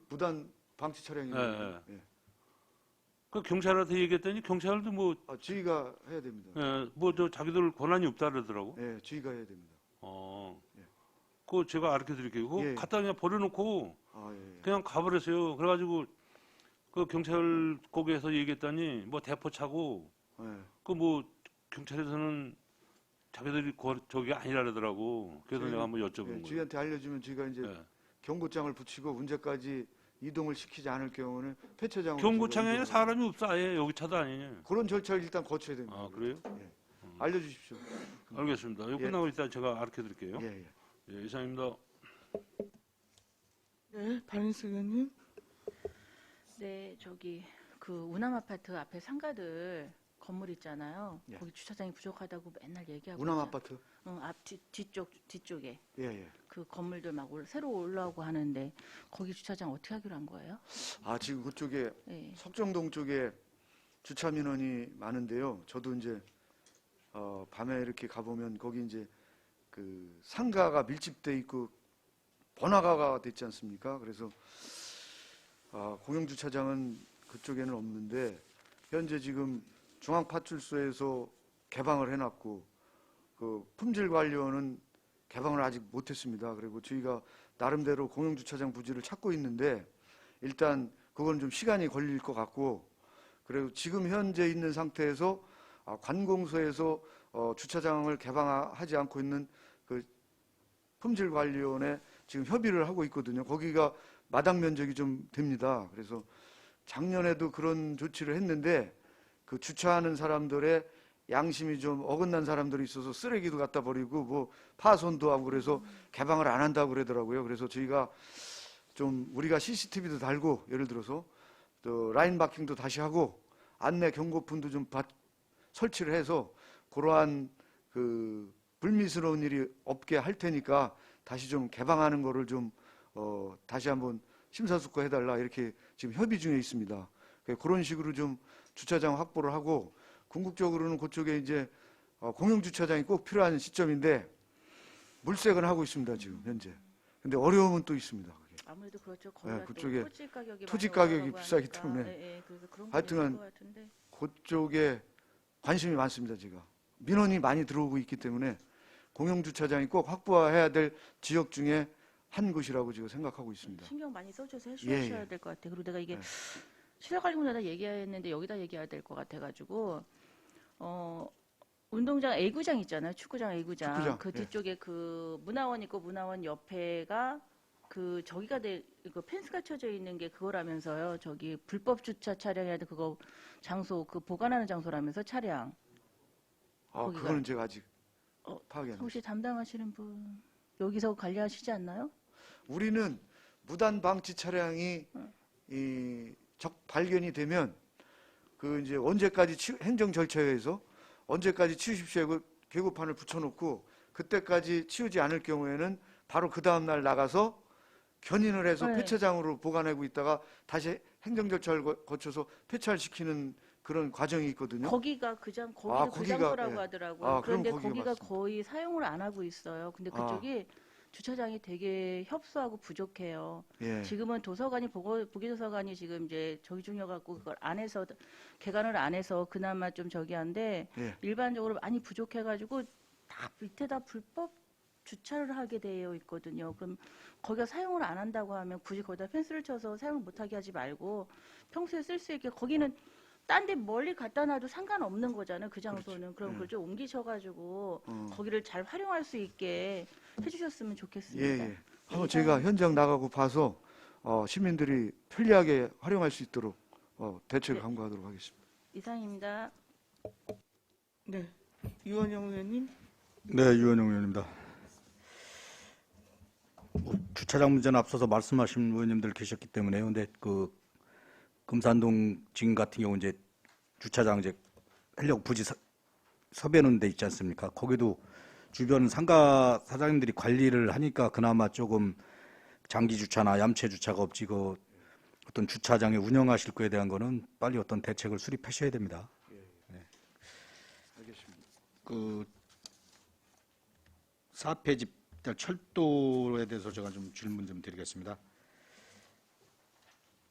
부단 방치 차량입니다. 예. 그 경찰한테 얘기했더니 경찰도 뭐 지휘가 해야 됩니다. 뭐 저 자기들 권한이 없다 그러더라고. 예, 지휘가 해야 됩니다. 예. 그거 제가 가르쳐 드릴게요. 그거 예. 갖다 그냥 버려놓고 예. 그냥 가버렸어요. 그래가지고 그 경찰 거기에서 얘기했더니 뭐 대포 차고 예. 그 뭐 경찰에서는 자기들이 저기 아니라 그러더라고. 그래서 저희는- 내가 한번 여쭤본 예, 거예요. 지휘한테 알려주면 저희가 이제 예. 경고장을 붙이고 문제까지 이동을 시키지 않을 경우는 폐차장으로 경고창에 저희가 이동을 사람이 없어 아예 여기 차도 아니냐. 그런 절차를 일단 거쳐야 됩니다. 아 그래요? 알려주십시오. 알겠습니다. 이거 예. 끝나고 이따 제가 가르쳐 드릴게요. 예. 예, 이상입니다. 네, 박인수 의원님. 네, 저기 그 우남 아파트 앞에 상가들 건물 있잖아요. 예. 거기 주차장이 부족하다고 맨날 얘기하고 우남 있잖아. 아파트. 앞 뒤쪽에 예. 그 건물들 막 새로 올라오고 하는데 거기 주차장 어떻게 하기로 한 거예요? 지금 그쪽에 네. 석정동 쪽에 주차 민원이 많은데요. 저도 이제 밤에 이렇게 가보면 거기 이제 그 상가가 밀집돼 있고 번화가가 됐지 않습니까? 그래서 공영 주차장은 그쪽에는 없는데 현재 지금 중앙파출소에서 개방을 해놨고 그 품질관리원은 개방을 아직 못했습니다. 그리고 저희가 나름대로 공영 주차장 부지를 찾고 있는데 일단 그건 좀 시간이 걸릴 것 같고 그리고 지금 현재 있는 상태에서 관공서에서 주차장을 개방하지 않고 있는 그 품질관리원에 지금 협의를 하고 있거든요. 거기가 마당 면적이 좀 됩니다. 그래서 작년에도 그런 조치를 했는데 그 주차하는 사람들의 양심이 좀 어긋난 사람들이 있어서 쓰레기도 갖다 버리고 뭐 파손도 하고 그래서 개방을 안 한다고 그러더라고요. 그래서 저희가 좀 우리가 CCTV도 달고 예를 들어서 또 라인 마킹도 다시 하고 안내 경고문도 좀 설치를 해서 그러한 그 불미스러운 일이 없게 할 테니까 다시 좀 개방하는 거를 좀 다시 한번 심사숙고해달라 이렇게 지금 협의 중에 있습니다. 그런 식으로 좀 주차장 확보를 하고 궁극적으로는 그쪽에 이제 공영 주차장이 꼭 필요한 시점인데 물색은 하고 있습니다 지금 현재. 근데 어려움은 또 있습니다. 그게. 아무래도 그렇죠. 거기가 또 그쪽에 토지 가격이 토지 많이 가격이 올라가고 비싸기 하니까. 때문에 예, 예. 그래서 그런 거 하여튼간 있을 것 같은데. 그쪽에 관심이 많습니다 제가. 민원이 많이 들어오고 있기 때문에 공영 주차장이 꼭 확보해야 될 지역 중에 한 곳이라고 지금 생각하고 있습니다. 신경 많이 써줘서 예, 해주셔야 예. 될 것 같아요. 그리고 내가 이게 네. 시설관리공단에다 얘기했는데 여기다 얘기해야 될 것 같아가지고 운동장 A구장 있잖아요. 축구장 A구장. 축구장, 그 예. 뒤쪽에 그 문화원 있고 문화원 옆에가 그 저기가 그 펜스가 쳐져 있는 게 그거라면서요. 저기 불법 주차 차량이라도 그거 장소 그 보관하는 장소라면서 차량. 거기가- 그거는 제가 아직 어, 파악이 안 혹시 담당하시는 분 여기서 관리하시지 않나요? 우리는 무단 방치 차량이 발견이 되면 그 이제 언제까지 행정 절차에 의해서 언제까지 치우십시오 그 계고판을 붙여놓고 그때까지 치우지 않을 경우에는 바로 그 다음 날 나가서 견인을 해서 네. 폐차장으로 보관하고 있다가 다시 행정 절차를 거쳐서 폐차시키는 그런 과정이 있거든요. 거기가 거기도 그 거기가, 장소라고 예. 하더라고요. 그럼 그런데 거기가 거기가 맞습니다. 거의 사용을 안 하고 있어요. 근데 그쪽이 주차장이 되게 협소하고 부족해요. 예. 지금은 도서관이 보기도서관이 지금 이제 저기 중요갖고 그걸 안에서 개관을 안 해서 그나마 좀 저기 한데 예. 일반적으로 많이 부족해가지고 다 밑에다 불법 주차를 하게 되어 있거든요. 그럼 거기가 사용을 안 한다고 하면 굳이 거기다 펜스를 쳐서 사용을 못하게 하지 말고 평소에 쓸 수 있게 거기는 딴 데 멀리 갖다 놔도 상관없는 거잖아요. 그 장소는. 그럼 그걸 좀 옮기셔가지고 거기를 잘 활용할 수 있게 해주셨으면 예, 좋겠습니다. 예. 한번 제가 현장 나가고 봐서 시민들이 편리하게 활용할 수 있도록 대책을 네. 강구하도록 하겠습니다. 이상입니다. 네. 유원영 의원님. 네, 유원영 의원입니다. 주차장 문제는 앞서서 말씀하신 의원님들 계셨기 때문에요. 근데 그 금산동 지금 같은 경우 이제 주차장 이제 하려고 부지 섭외하는 데 있지 않습니까? 거기도 주변 상가 사장님들이 관리를 하니까 그나마 조금 장기 주차나 얌체 주차가 없지 그 어떤 주차장에 운영하실 거에 대한 거는 빨리 어떤 대책을 수립하셔야 됩니다. 알겠습니다. 그 4폐집 철도에 대해서 제가 좀 질문 좀 드리겠습니다.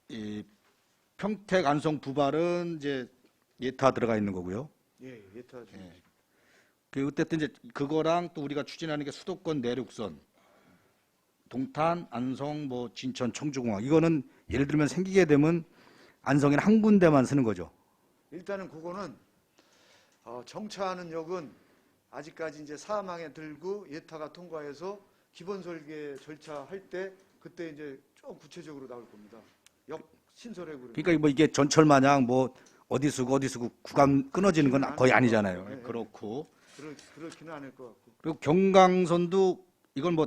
이 평택 안성 부발은 이제 예타 들어가 있는 거고요. 예, 예타 좀. 예. 그 어쨌든 이제 그거랑 또 우리가 추진하는 게 수도권 내륙선, 동탄, 안성, 뭐 진천, 청주공항 이거는 예를 들면 생기게 되면 안성에는 한 군데만 쓰는 거죠. 일단은 그거는 정차하는 역은 아직까지 이제 사망에 들고 예타가 통과해서 기본 설계 절차 할 때 그때 이제 좀 구체적으로 나올 겁니다. 역 신설해 그러면. 그러니까 뭐 이게 전철 마냥 뭐 어디 쓰고 구간 끊어지는 건 거의 아니잖아요. 네, 네. 그렇고 그렇지는 않을 것 같고. 그리고 경강선도 이건 뭐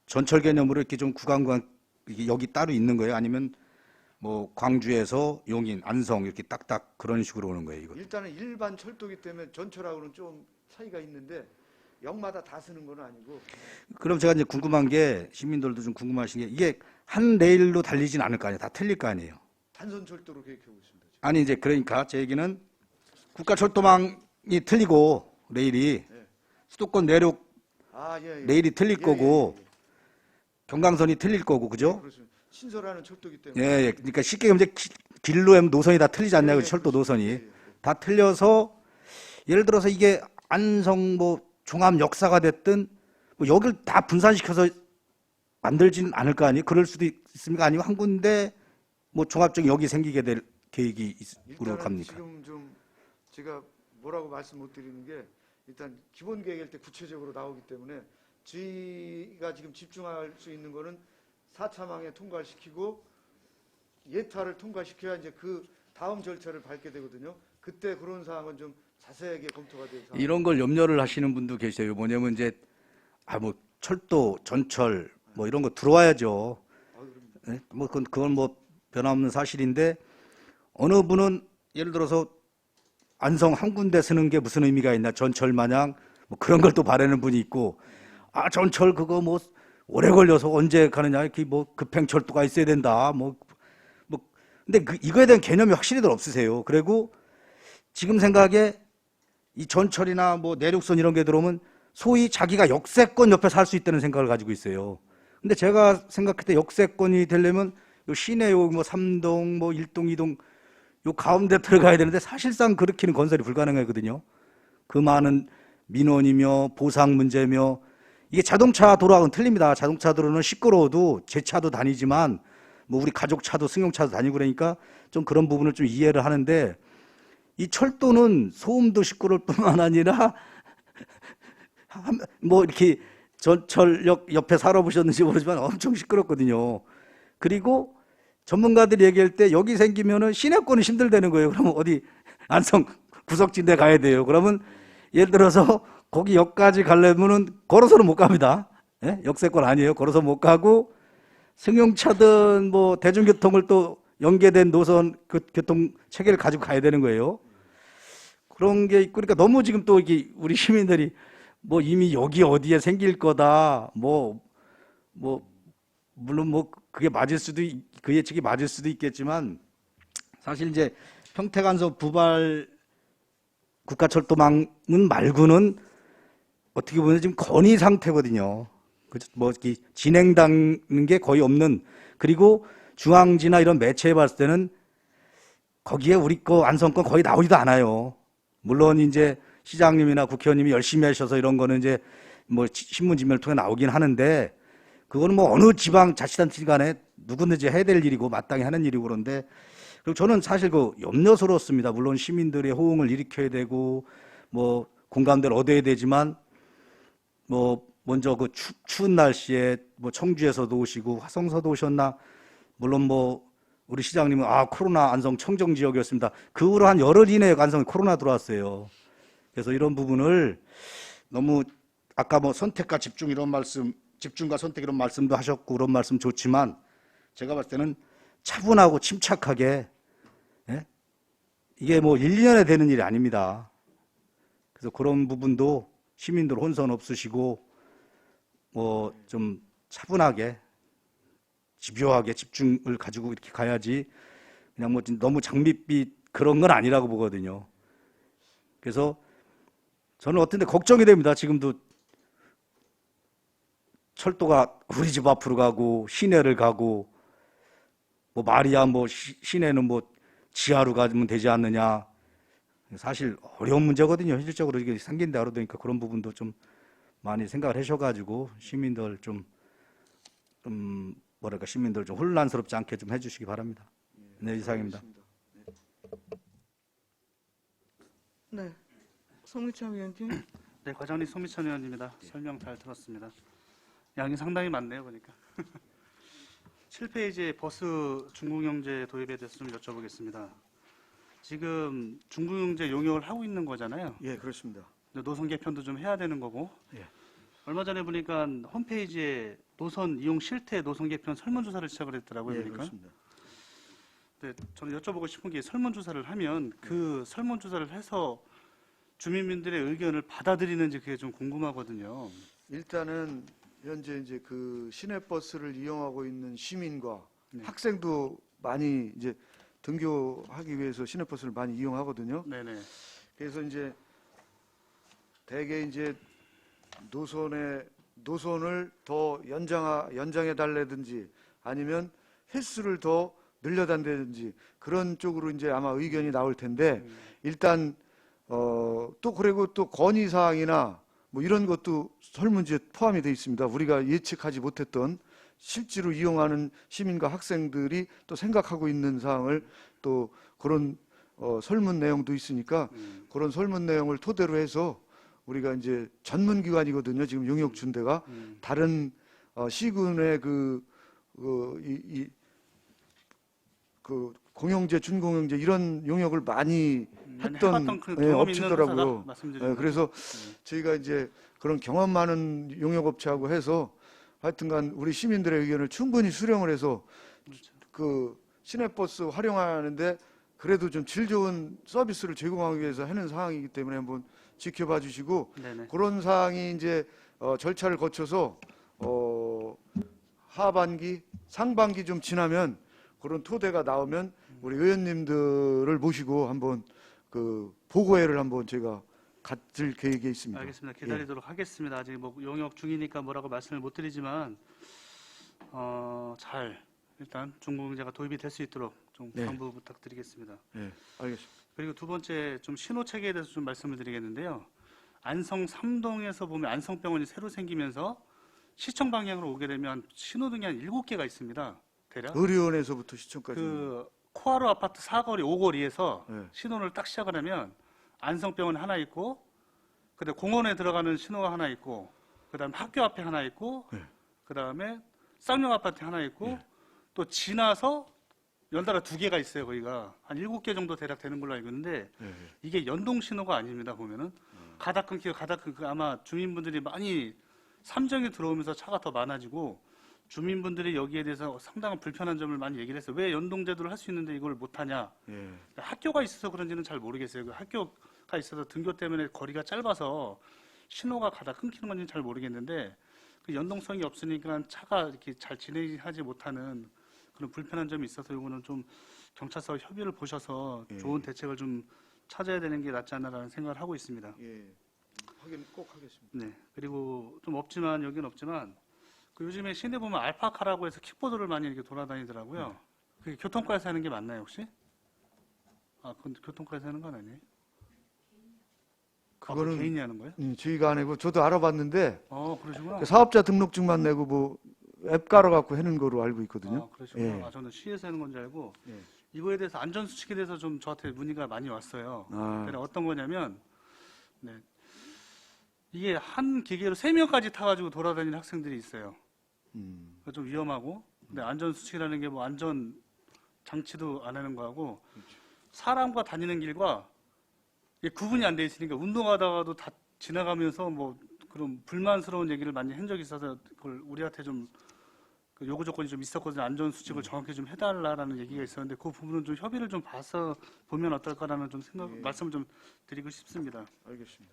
전철 개념으로 이렇게 좀 구간 이게 여기 따로 있는 거예요? 아니면 뭐 광주에서 용인, 안성 이렇게 딱딱 그런 식으로 오는 거예요? 이거. 일단은 일반 철도기 때문에 전철하고는 좀 차이가 있는데 역마다 다 쓰는 건 아니고. 그럼 제가 이제 궁금한 게 시민들도 좀 궁금하신 게 이게 한 레일로 달리진 않을 거 아니에요? 다 틀릴 거 아니에요? 단선 철도로 계획하고 있습니다. 지금. 아니 이제 그러니까 제 얘기는 국가철도망이 틀리고 레일이 네. 수도권 내륙 예. 레일이 틀릴 예, 거고 예, 예. 경강선이 틀릴 거고 그죠? 그렇습니다. 신설하는 철도기 때문에. 예, 예. 그러니까 쉽게 얘기하면 이제 길로 하면 노선이 다 틀리지 않냐고 예, 예, 철도 그렇습니다. 노선이 예, 예. 다 틀려서 예를 들어서 이게 안성 뭐 종합 역사가 됐든 뭐 여기를 다 분산시켜서 만들지는 않을 거 아니에요? 그럴 수도 있습니까? 아니면 한 군데 뭐 종합적인 역이 생기게 될 계획이 으로 일단은 갑니까? 지금 좀 제가 뭐라고 말씀 못 드리는 게 일단 기본 계획일 때 구체적으로 나오기 때문에 저희가 지금 집중할 수 있는 거는 4차망에 통과시키고 예타를 통과시켜야 이제 그 다음 절차를 밟게 되거든요. 그때 그런 사항은 좀 자세하게 검토가 될 사항. 이런 걸 염려를 하시는 분도 계세요. 뭐냐면 이제 뭐 철도, 전철 뭐 이런 거 들어와야죠. 예? 뭐 그건 뭐 변함없는 사실인데 어느 분은 예를 들어서 안성 한 군데 쓰는 게 무슨 의미가 있나 전철 마냥 뭐 그런 걸 또 바라는 분이 있고 전철 그거 뭐 오래 걸려서 언제 가느냐 이렇게 뭐 급행철도가 있어야 된다 뭐 근데 이거에 대한 개념이 확실히들 없으세요. 그리고 지금 생각에 이 전철이나 뭐 내륙선 이런 게 들어오면 소위 자기가 역세권 옆에 살 수 있다는 생각을 가지고 있어요. 근데 제가 생각할 때 역세권이 되려면 요 시내 요뭐 3동, 뭐 1동, 2동 요 가운데 들어가야 되는데 사실상 그렇게는 건설이 불가능하거든요. 그 많은 민원이며 보상 문제며 이게 자동차 도로하고는 틀립니다. 자동차 도로는 시끄러워도 제 차도 다니지만 뭐 우리 가족 차도 승용차도 다니고 그러니까 좀 그런 부분을 좀 이해를 하는데 이 철도는 소음도 시끄러울 뿐만 아니라 뭐 이렇게 전철역 옆에 살아보셨는지 모르지만 엄청 시끄럽거든요. 그리고 전문가들이 얘기할 때 여기 생기면은 시내권은 힘들다는 거예요. 그러면 어디 안성 구석진데 가야 돼요. 그러면 예를 들어서 거기 역까지 가려면은 걸어서는 못 갑니다. 예? 역세권 아니에요. 걸어서 못 가고 승용차든 뭐 대중교통을 또 연계된 노선 교통 체계를 가지고 가야 되는 거예요. 그런 게 있고 그러니까 너무 지금 또 이게 우리 시민들이 뭐 이미 여기 어디에 생길 거다. 뭐 물론 뭐 그게 맞을 수도 그 예측이 맞을 수도 있겠지만 사실 이제 평택안서 부발 국가철도망은 말고는 어떻게 보면 지금 건의 상태거든요. 뭐 이렇게 진행되는 게 거의 없는 그리고 중앙지나 이런 매체에 봤을 때는 거기에 우리 거 안성권 거의 나오지도 않아요. 물론 이제 시장님이나 국회의원님이 열심히 하셔서 이런 거는 이제 뭐 신문지면을 통해 나오긴 하는데 그거는 뭐 어느 지방 자치단체 간에 누구든지 해야 될 일이고 마땅히 하는 일이고 그런데 그리고 저는 사실 그 염려스럽습니다. 물론 시민들의 호응을 일으켜야 되고 뭐 공감대를 얻어야 되지만 뭐 먼저 그 추운 날씨에 뭐 청주에서도 오시고 화성서도 오셨나 물론 뭐 우리 시장님은 코로나 안성 청정 지역이었습니다. 그 후로 한 열흘 이내에 안성에 코로나 들어왔어요. 그래서 이런 부분을 너무 아까 뭐 선택과 집중 이런 말씀 집중과 선택 이런 말씀도 하셨고 그런 말씀 좋지만 제가 봤을 때는 차분하고 침착하게 예? 이게 뭐 1, 2년에 되는 일이 아닙니다. 그래서 그런 부분도 시민들 혼선 없으시고 뭐 좀 차분하게 집요하게 집중을 가지고 이렇게 가야지 그냥 뭐 너무 장밋빛 그런 건 아니라고 보거든요. 그래서 저는 어떤데 걱정이 됩니다. 지금도 철도가 우리 집 앞으로 가고 시내를 가고 뭐 말이야 뭐 시내는 뭐 지하로 가면 되지 않느냐. 사실 어려운 문제거든요. 현실적으로 이게 생긴다 그러니까 그런 부분도 좀 많이 생각을 하셔가지고 시민들 좀 뭐랄까 시민들 좀 혼란스럽지 않게 좀 해주시기 바랍니다. 네, 이상입니다. 네, 송미찬 위원님. 네, 과장님 송미찬 의원입니다. 설명 잘 들었습니다. 양이 상당히 많네요, 보니까. 7페이지의 버스 중국영제 도입에 대해서 좀 여쭤보겠습니다. 지금 중국영제 용역을 하고 있는 거잖아요. 예, 그렇습니다. 노선 개편도 좀 해야 되는 거고. 예. 얼마 전에 보니까 홈페이지에 노선 이용 실태 노선 개편 설문조사를 시작을 했더라고요. 예, 그러니까. 그렇습니다. 네, 저는 여쭤보고 싶은 게 설문조사를 하면 그 설문조사를 해서 주민들의 의견을 받아들이는지 그게 좀 궁금하거든요. 일단은 현재 이제 그 시내버스를 이용하고 있는 시민과 네. 학생도 많이 이제 등교하기 위해서 시내버스를 많이 이용하거든요. 네네. 그래서 이제 대개 이제 노선을 더 연장해 달라든지 아니면 횟수를 더 늘려단다든지 그런 쪽으로 이제 아마 의견이 나올 텐데 일단 또 그리고 또 건의 사항이나 뭐 이런 것도 설문지에 포함이 되어 있습니다. 우리가 예측하지 못했던 실제로 이용하는 시민과 학생들이 또 생각하고 있는 사항을 또 그런 설문 내용도 있으니까 그런 설문 내용을 토대로 해서 우리가 이제 전문기관이거든요. 지금 용역준대가 다른 시군의 그 공영제, 준공영제 이런 용역을 많이 했던 해봤던 그 경험이 있는 업체더라고요. 회사다 말씀드리는 그래서 거죠. 저희가 이제 그런 경험 많은 용역업체하고 해서 하여튼간 우리 시민들의 의견을 충분히 수렴을 해서 그 시내버스 활용하는데 그래도 좀 질 좋은 서비스를 제공하기 위해서 하는 상황이기 때문에 한번 지켜봐 주시고 네네. 그런 사항이 이제 절차를 거쳐서 하반기, 상반기 좀 지나면 그런 토대가 나오면 우리 의원님들을 모시고 한번 그 보고회를 한번 제가 갖을 계획에 있습니다. 알겠습니다. 기다리도록 하겠습니다. 아직 뭐 용역 중이니까 뭐라고 말씀을 못 드리지만 잘 일단 중공제가 도입이 될 수 있도록 좀 네. 당부 부탁드리겠습니다. 예, 알겠습니다. 그리고 두 번째 좀 신호 체계에 대해서 좀 말씀을 드리겠는데요. 안성 3동에서 보면 안성병원이 새로 생기면서 시청 방향으로 오게 되면 신호등이 한 7개가 있습니다. 대략 의료원에서부터 시청까지. 그 코하루 아파트 4거리 5거리에서 네. 신호를 딱 시작을 하면 안성병원 하나 있고 그다음 공원에 들어가는 신호가 하나 있고 그다음 학교 앞에 하나 있고 네. 그다음에 쌍용 아파트 하나 있고 네. 또 지나서 연달아 2개가 있어요. 거기가 한 7개 정도 대략 되는 걸로 알고 있는데 예, 이게 연동 신호가 아닙니다. 보면은 가다 끊기고 아마 주민분들이 많이 삼정이 들어오면서 차가 더 많아지고 주민분들이 여기에 대해서 상당한 불편한 점을 많이 얘기를 했어요. 왜 연동 제도를 할 수 있는데 이걸 못하냐? 예. 학교가 있어서 그런지는 잘 모르겠어요. 그 학교가 있어서 등교 때문에 거리가 짧아서 신호가 가다 끊기는 건지는 잘 모르겠는데 그 연동성이 없으니까 차가 이렇게 잘 진행하지 못하는 그런 불편한 점이 있어서 이거는 좀 경찰서와 협의를 보셔서 예. 좋은 대책을 좀 찾아야 되는 게 낫지 않나라는 생각을 하고 있습니다. 예. 확인 꼭 하겠습니다. 네. 그리고 좀 없지만 여기는 없지만 그 요즘에 시내 보면 알파카라고 해서 킥보드를 많이 이렇게 돌아다니더라고요. 그게 교통과에서 하는 게 맞나요 혹시? 아, 그건 교통과에서 하는 건 아니에요? 그거는 개인이 하는 거예요? 저희가 아니고 저도 알아봤는데 그러시구나. 그 사업자 등록증만 내고 뭐 앱 깔아 갖고 하는 거로 알고 있거든요. 그러시구나. 예. 저는 시에서 하는 건 줄 알고 예. 이거에 대해서 안전수칙에 대해서 좀 저한테 문의가 많이 왔어요. 아. 그래 어떤 거냐면 네. 이게 한 기계로 3명까지 타가지고 돌아다니는 학생들이 있어요. 그러니까 좀 위험하고 근데 안전수칙이라는 게 뭐 안전 장치도 안 하는 거하고 사람과 다니는 길과 이게 구분이 안 돼 있으니까 운동하다가도 다 지나가면서 뭐 그런 불만스러운 얘기를 많이 한 적이 있어서 그걸 우리한테 좀 그 요구 조건이 좀 있었거든요. 안전 수칙을 정확히 좀 해달라라는 얘기가 있었는데 그 부분은 좀 협의를 좀 봐서 보면 어떨까라는 좀 말씀을 좀 드리고 싶습니다. 알겠습니다.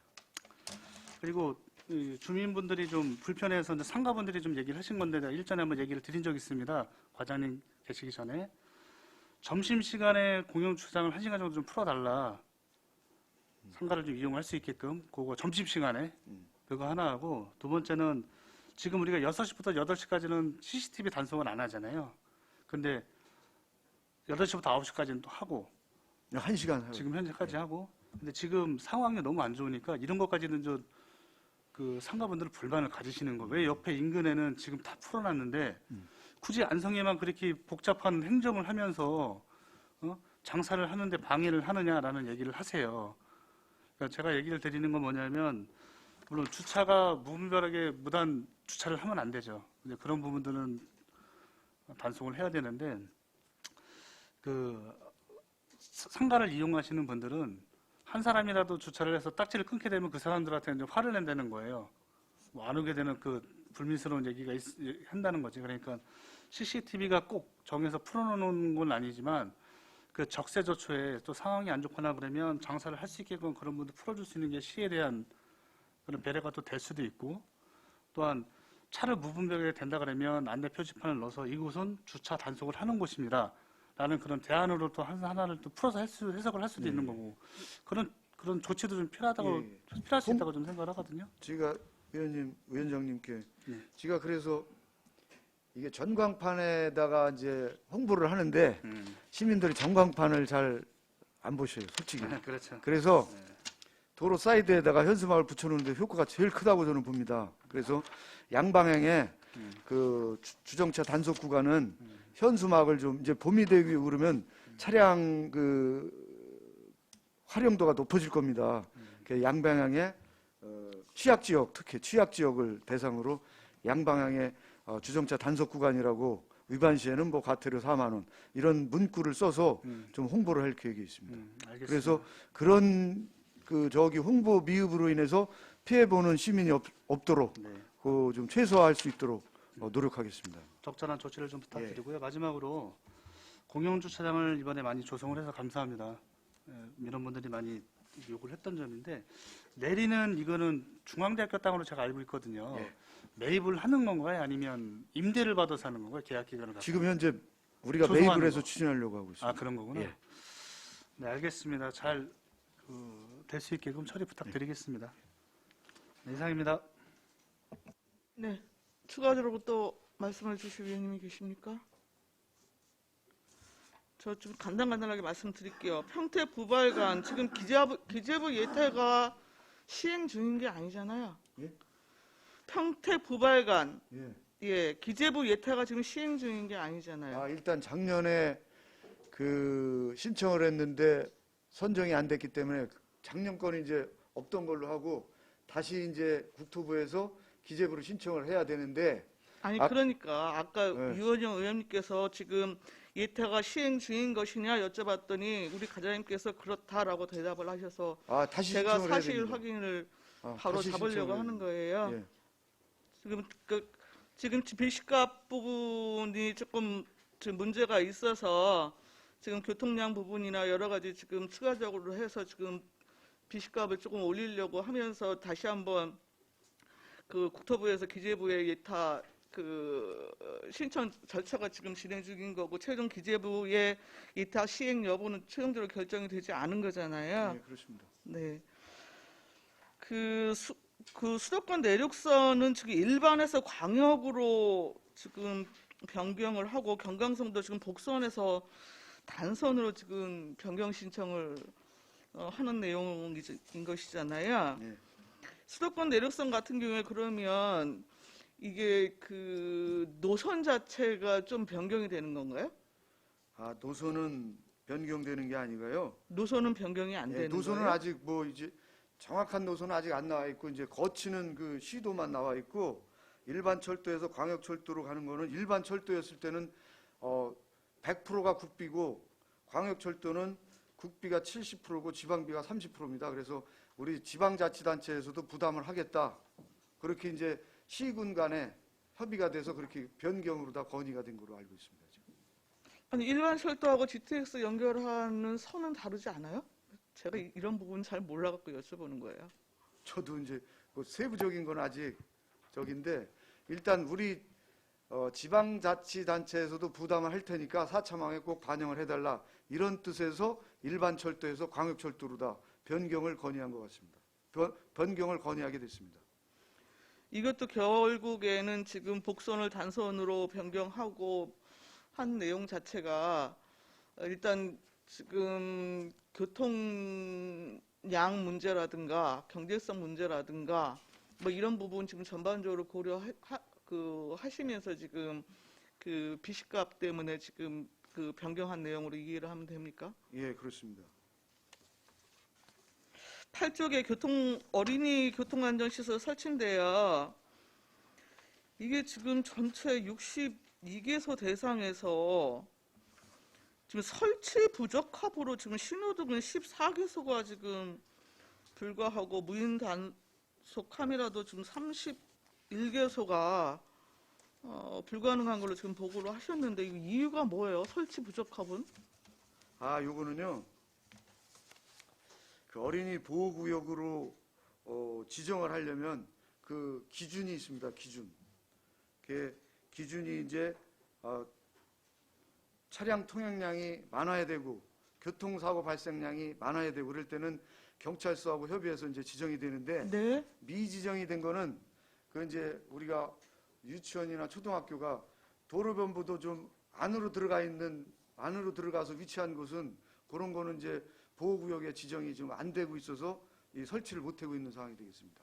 그리고 이 주민분들이 좀 불편해서 이제 상가분들이 좀 얘기를 하신 건데 내가 일전에 한번 얘기를 드린 적이 있습니다. 과장님 계시기 전에 점심 시간에 공영 주차장을 1시간 정도 좀 풀어달라. 상가를 좀 이용할 수 있게끔 그거 점심 시간에 그거 하나 하고 두 번째는 지금 우리가 6시부터 8시까지는 CCTV 단속은 안 하잖아요. 근데 8시부터 9시까지는 또 하고 1시간 하고. 지금 현재까지 하고 근데 지금 상황이 너무 안 좋으니까 이런 것까지는 그 상가분들은 불만을 가지시는 거예요. 왜 옆에 인근에는 지금 다 풀어놨는데 굳이 안성에만 그렇게 복잡한 행정을 하면서 장사를 하는데 방해를 하느냐라는 얘기를 하세요. 그러니까 제가 얘기를 드리는 건 뭐냐면 물론 주차가 무분별하게 무단 주차를 하면 안 되죠. 근데 그런 부분들은 단속을 해야 되는데 그 상가를 이용하시는 분들은 한 사람이라도 주차를 해서 딱지를 끊게 되면 그 사람들한테 이제 화를 낸다는 거예요. 뭐 안 오게 되는 그 불미스러운 얘기가 한다는 거지. 그러니까 CCTV가 꼭 정해서 풀어놓는 건 아니지만 그 적세저초에 또 상황이 안 좋거나 그러면 장사를 할 수 있게끔 그런 분들 풀어줄 수 있는 게 시에 대한 그런 배려가 또 될 수도 있고 또한 차를 무분별하게 된다 그러면 안내 표지판을 넣어서 이곳은 주차 단속을 하는 곳입니다. 라는 그런 대안으로 또 하나를 또 풀어서 해석을 할 수도 있는 거고 그런 조치도 좀 필요할 수 있다고 좀 생각을 하거든요. 제가 위원장님께 네. 제가 그래서 이게 전광판에다가 이제 홍보를 하는데 시민들이 전광판을 잘 안 보셔요, 솔직히. 그렇죠. 그래서 도로 사이드에다가 현수막을 붙여놓는데 효과가 제일 크다고 저는 봅니다. 그래서 양방향에 그 주정차 단속 구간은 현수막을 좀 이제 봄이 되고 그러면 차량 그 활용도가 높아질 겁니다. 그 양방향에 취약 지역, 특히 취약 지역을 대상으로 양방향에 주정차 단속 구간이라고 위반 시에는 뭐 과태료 4만 원 이런 문구를 써서 좀 홍보를 할 계획이 있습니다. 알겠습니다. 그래서 그런 그 저기 홍보 미흡으로 인해서 피해 보는 시민이 없도록 네. 그 좀 최소화할 수 있도록 노력하겠습니다. 적절한 조치를 좀 부탁드리고요. 마지막으로 공영주차장을 이번에 많이 조성을 해서 감사합니다. 이런 분들이 많이 요구를 했던 점인데 내리는 이거는 중앙대학교 땅으로 제가 알고 있거든요. 예. 매입을 하는 건가요? 아니면 임대를 받아서 하는 건가요? 계약 기간을 갖고? 지금 현재 우리가 조성하는 매입을 해서 거. 추진하려고 하고 있습니다. 아 그런 거구나. 예. 네 알겠습니다. 잘 될 수 있게끔 처리 부탁드리겠습니다. 네, 이상입니다. 네. 추가적으로 또 말씀해 주실 위원님이 계십니까? 저 좀 간단하게 말씀드릴게요. 평택 부발간 지금 기재부 예태가 시행 중인 게 아니잖아요. 예? 평택 부발간 예. 예, 기재부 예태가 지금 시행 중인 게 아니잖아요. 일단 작년에 그 신청을 했는데 선정이 안 됐기 때문에 작년 거는 이제 없던 걸로 하고 다시 이제 국토부에서 기재부로 신청을 해야 되는데 아니 아, 그러니까 아까 네. 유원영 의원님께서 지금 예태가 시행 중인 것이냐 여쭤봤더니 우리 과장님께서 그렇다라고 대답을 하셔서 다시 제가 신청을 해야 사실 됩니다. 확인을 바로 다시 잡으려고 신청을 하는 해야 거예요. 예. 지금 빌시값 부분이 조금 지금 문제가 있어서 지금 교통량 부분이나 여러 가지 지금 추가적으로 해서 지금 빌시값을 조금 올리려고 하면서 다시 한번 그 국토부에서 기재부에 예타 그 신청 절차가 지금 진행 중인 거고 최종 기재부의 예타 시행 여부는 최종적으로 결정이 되지 않은 거잖아요. 예, 그렇습니다. 네. 그 수도권 내륙선은 지금 일반에서 광역으로 지금 변경을 하고 경강선도 지금 복선에서 단선으로 지금 변경 신청을 하는 내용인 것이잖아요. 예. 수도권 내륙선 같은 경우에 그러면 이게 그 노선 자체가 좀 변경이 되는 건가요? 노선은 변경되는 게 아니고요. 노선은 변경이 안 예, 되는 노선은 거예요? 아직 뭐 이제 정확한 노선은 아직 안 나와 있고 이제 거치는 그 시도만 나와 있고 일반 철도에서 광역 철도로 가는 거는 일반 철도였을 때는 100%가 국비고 광역 철도는 국비가 70%고 지방비가 30%입니다. 그래서 우리 지방자치단체에서도 부담을 하겠다. 그렇게 이제 시군 간에 협의가 돼서 그렇게 변경으로 다 건의가 된 걸로 알고 있습니다. 지금. 아니 일반 철도하고 GTX 연결하는 선은 다르지 않아요? 제가 이런 부분 잘 몰라갖고 여쭤보는 거예요. 저도 이제 그 세부적인 건 아직 저긴데 일단 우리 지방자치단체에서도 부담을 할 테니까 4차망에 꼭 반영을 해달라 이런 뜻에서 일반 철도에서 광역철도로 다 변경을 건의한 것 같습니다. 변경을 건의하게 됐습니다. 이것도 결국에는 지금 복선을 단선으로 변경하고 한 내용 자체가 일단 지금 교통량 문제라든가 경제성 문제라든가 뭐 이런 부분 지금 전반적으로 하시면서 지금 그 비식값 때문에 지금 그 변경한 내용으로 이해를 하면 됩니까? 예, 그렇습니다. 8쪽에 어린이 교통안전시설 설치인데요. 이게 지금 전체 62개소 대상에서 지금 설치 부적합으로 지금 신호등은 14개소가 지금 불과하고 무인 단속 카메라도 지금 31개소가 불가능한 걸로 지금 보고를 하셨는데 이 이유가 뭐예요? 설치 부적합은? 요거는요. 그 어린이 보호구역으로 지정을 하려면 그 기준이 있습니다. 기준. 그 기준이 이제 차량 통행량이 많아야 되고 교통사고 발생량이 많아야 되고 그럴 때는 경찰서하고 협의해서 이제 지정이 되는데 네. 미지정이 된 거는 그 이제 우리가 유치원이나 초등학교가 도로변보도 좀 안으로 들어가서 위치한 곳은 그런 거는 이제 보호구역의 지정이 좀 안 되고 있어서 이 설치를 못 하고 있는 상황이 되겠습니다.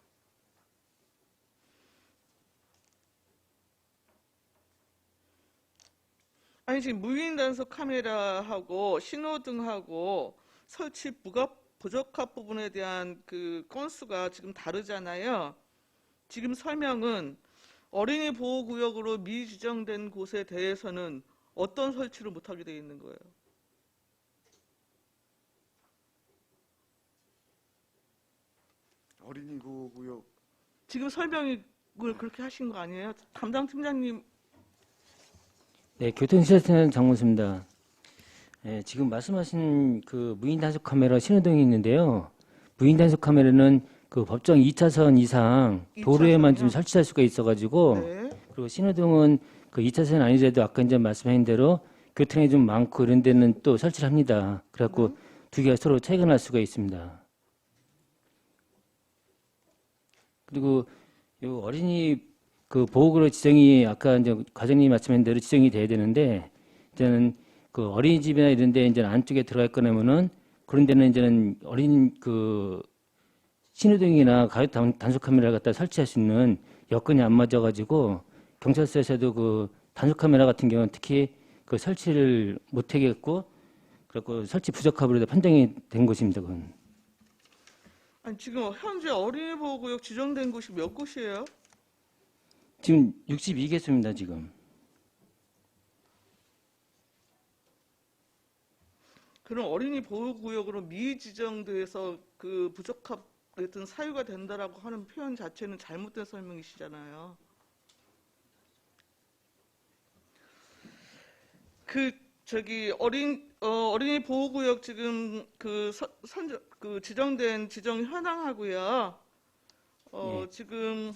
아니 지금 무인 단속 카메라하고 신호등하고 설치 부적합 부분에 대한 그 건수가 지금 다르잖아요. 지금 설명은 어린이 보호구역으로 미지정된 곳에 대해서는 어떤 설치를 못하게 되어 있는 거예요? 어린이 보호구역 지금 설명을 그렇게 하신 거 아니에요? 담당 팀장님. 네, 교통시설센터 장문수입니다. 네, 지금 말씀하신 그 무인 단속 카메라 신호등이 있는데요. 무인 단속 카메라는 그 법정 2차선 이상 도로에만 좀 설치할 수가 있어가지고 네. 그리고 신호등은 그 2차선 아니더라도 아까 이제 말씀하신 대로 교통이 좀 많고 이런 데는 또 설치를 합니다. 그래갖고 두 개가 서로 차이가 날 수가 있습니다. 그리고 요 어린이 그 보호구역 지정이 아까 이제 과장님이 말씀하신 대로 지정이 돼야 되는데 이제는 그 어린이집이나 이런 데 이제 안쪽에 들어갈 거냐면은 그런 데는 이제는 어린 그 신호등이나 가요 단속 카메라 갖다 설치할 수 있는 여건이 안 맞아 가지고 경찰서에서도 그 단속 카메라 같은 경우는 특히 그 설치를 못 하겠고 그래고 설치 부적합으로 판정이 된 것입니다. 그건. 아니, 지금 현재 어린이 보호구역 지정된 곳이 몇 곳이에요? 지금 62개소입니다. 지금. 그럼 어린이 보호구역으로 미지정돼서 그 부적합 어떤 사유가 된다라고 하는 표현 자체는 잘못된 설명이시잖아요. 그 저기 어린이 보호구역 지금 그 지정된 지정 현황하고요. 예. 지금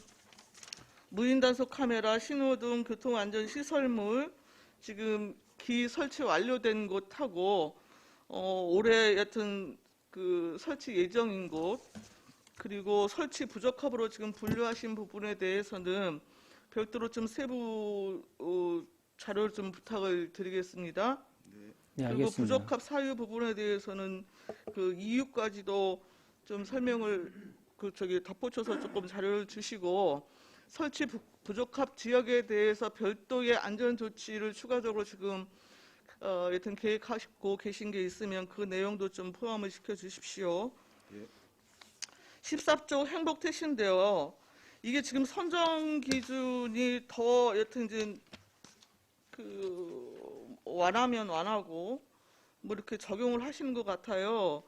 무인 단속 카메라, 신호등, 교통안전 시설물 지금 기 설치 완료된 곳하고 올해 여튼 그 설치 예정인 곳 그리고 설치 부적합으로 지금 분류하신 부분에 대해서는 별도로 좀 세부 자료를 좀 부탁을 드리겠습니다. 네, 그리고 알겠습니다. 부적합 사유 부분에 대해서는 그 이유까지도 좀 설명을 덧붙여서 조금 자료를 주시고 설치 부적합 지역에 대해서 별도의 안전 조치를 추가적으로 지금 여튼 계획하시고 계신 게 있으면 그 내용도 좀 포함을 시켜 주십시오. 예. 14조 행복택시인데요. 이게 지금 선정 기준이 더 여튼 이제 그 완하면 완하고 뭐 이렇게 적용을 하시는 것 같아요.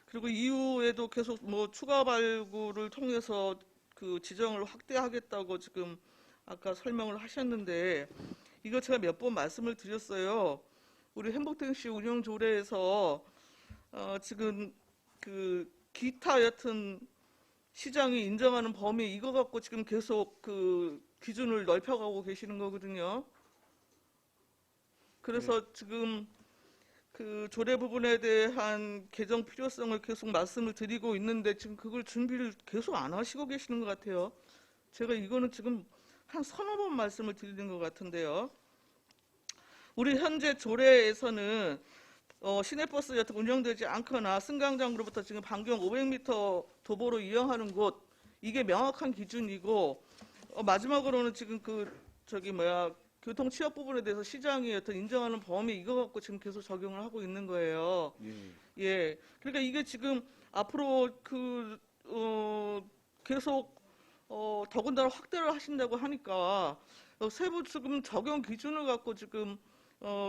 그리고 이후에도 계속 뭐 추가 발굴을 통해서 그 지정을 확대하겠다고 지금 아까 설명을 하셨는데 이거 제가 몇 번 말씀을 드렸어요. 우리 행복택시 운영 조례에서 지금 그 기타 여튼 시장이 인정하는 범위 이거 갖고 지금 계속 그 기준을 넓혀가고 계시는 거거든요. 그래서 지금 그 조례 부분에 대한 개정 필요성을 계속 말씀을 드리고 있는데 지금 그걸 준비를 계속 안 하시고 계시는 것 같아요. 제가 이거는 지금 한 서너 번 말씀을 드리는 것 같은데요. 우리 현재 조례에서는 시내버스 여튼 운영되지 않거나 승강장으로부터 지금 반경 500m 도보로 이용하는 곳 이게 명확한 기준이고 마지막으로는 지금 교통 취업 부분에 대해서 시장이 어떤 인정하는 범위 이거 갖고 지금 계속 적용을 하고 있는 거예요. 예. 그러니까 이게 지금 앞으로 계속 더군다나 확대를 하신다고 하니까 세부 지금 적용 기준을 갖고 지금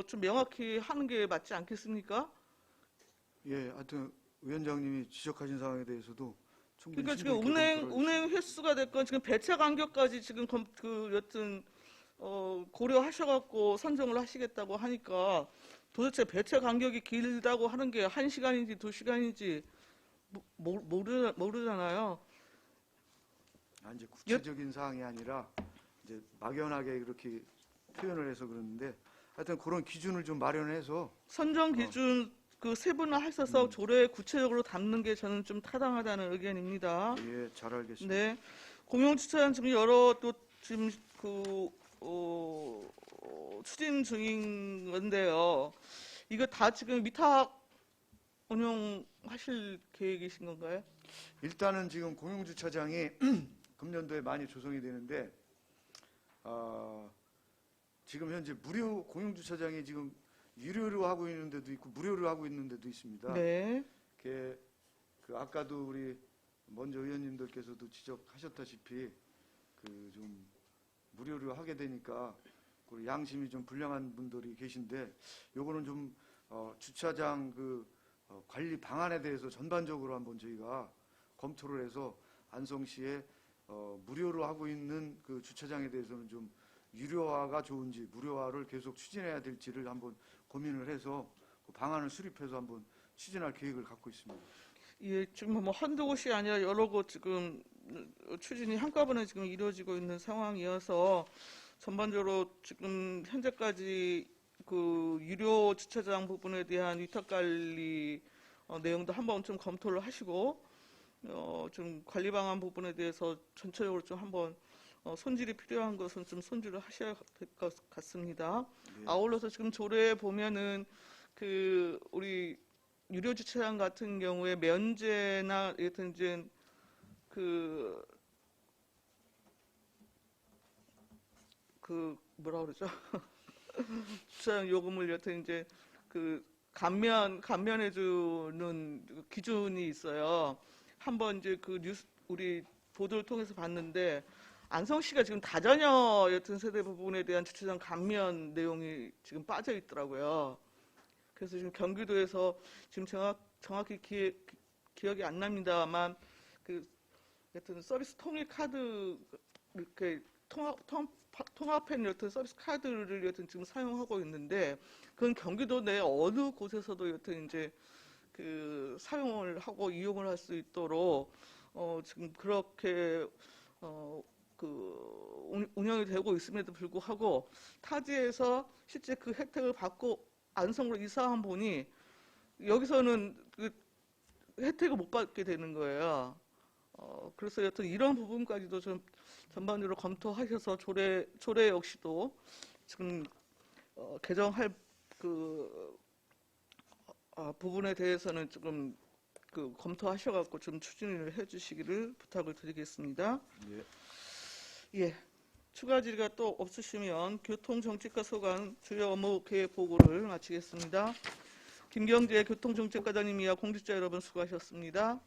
좀 명확히 하는 게 맞지 않겠습니까? 예, 하여튼 위원장님이 지적하신 사항에 대해서도 충분히 그러니까 지금 심도 있게 운행 횟수가 됐건 지금 배차 간격까지 지금 여튼 고려하셔갖고 선정을 하시겠다고 하니까 도대체 배차 간격이 길다고 하는 게 1시간인지 2시간인지 모르잖아요. 이제 구체적인 사항이 아니라 이제 막연하게 그렇게 표현을 해서 그러는데 하여튼 그런 기준을 좀 마련해서 선정 기준 그 세분화하셔서 조례에 구체적으로 담는 게 저는 좀 타당하다는 의견입니다. 예, 잘 알겠습니다. 네, 공영 주차장 지금 여러 또 지금 추진 중인 건데요. 이거 다 지금 위탁 운영하실 계획이신 건가요? 일단은 지금 공용주차장이 금년도에 많이 조성이 되는데 지금 현재 무료 공용주차장이 지금 유료로 하고 있는 데도 있고 무료로 하고 있는 데도 있습니다. 네. 그 아까도 우리 먼저 의원님들께서도 지적하셨다시피 그 좀 무료로 하게 되니까 그 양심이 좀 불량한 분들이 계신데 요거는 좀 주차장 관리 방안에 대해서 전반적으로 한번 저희가 검토를 해서 안성시에 무료로 하고 있는 그 주차장에 대해서는 좀 유료화가 좋은지 무료화를 계속 추진해야 될지를 한번 고민을 해서 그 방안을 수립해서 한번 추진할 계획을 갖고 있습니다. 예, 지금 뭐 한두 곳이 아니라 여러 곳 지금 추진이 한꺼번에 지금 이루어지고 있는 상황이어서 전반적으로 지금 현재까지 그 유료 주차장 부분에 대한 위탁 관리 내용도 한번 좀 검토를 하시고 좀 관리 방안 부분에 대해서 전체적으로 좀 한번 손질이 필요한 것은 좀 손질을 하셔야 될 것 같습니다. 아울러서 지금 조례에 보면은 그 우리 유료 주차장 같은 경우에 면제나 여튼 이제 그 뭐라 그러죠? 주차장 요금을 여튼 이제 그 감면해주는 기준이 있어요. 한번 이제 그 뉴스 우리 보도를 통해서 봤는데 안성시가 지금 다자녀 여튼 세대 부분에 대한 주차장 감면 내용이 지금 빠져 있더라고요. 그래서 지금 경기도에서 지금 정확히 기억이 안 납니다만 그 여튼 서비스 통일 카드 이렇게 통합한 여튼 서비스 카드를 여튼 지금 사용하고 있는데 그건 경기도 내 어느 곳에서도 여튼 이제 그 사용을 하고 이용을 할 수 있도록 지금 그렇게 그 운영이 되고 있음에도 불구하고 타지에서 실제 그 혜택을 받고 안성으로 이사한 분이 여기서는 그 혜택을 못 받게 되는 거예요. 그래서 여튼 이런 부분까지도 좀 전반적으로 검토하셔서 조례 역시도 지금 개정할 그 부분에 대해서는 조금 그 검토하셔갖고 좀 추진을 해주시기를 부탁을 드리겠습니다. 예. 추가 질의가 또 없으시면 교통정책과 소관 주요 업무 계획 보고를 마치겠습니다. 김경재 교통정책과장님이야 공직자 여러분 수고하셨습니다.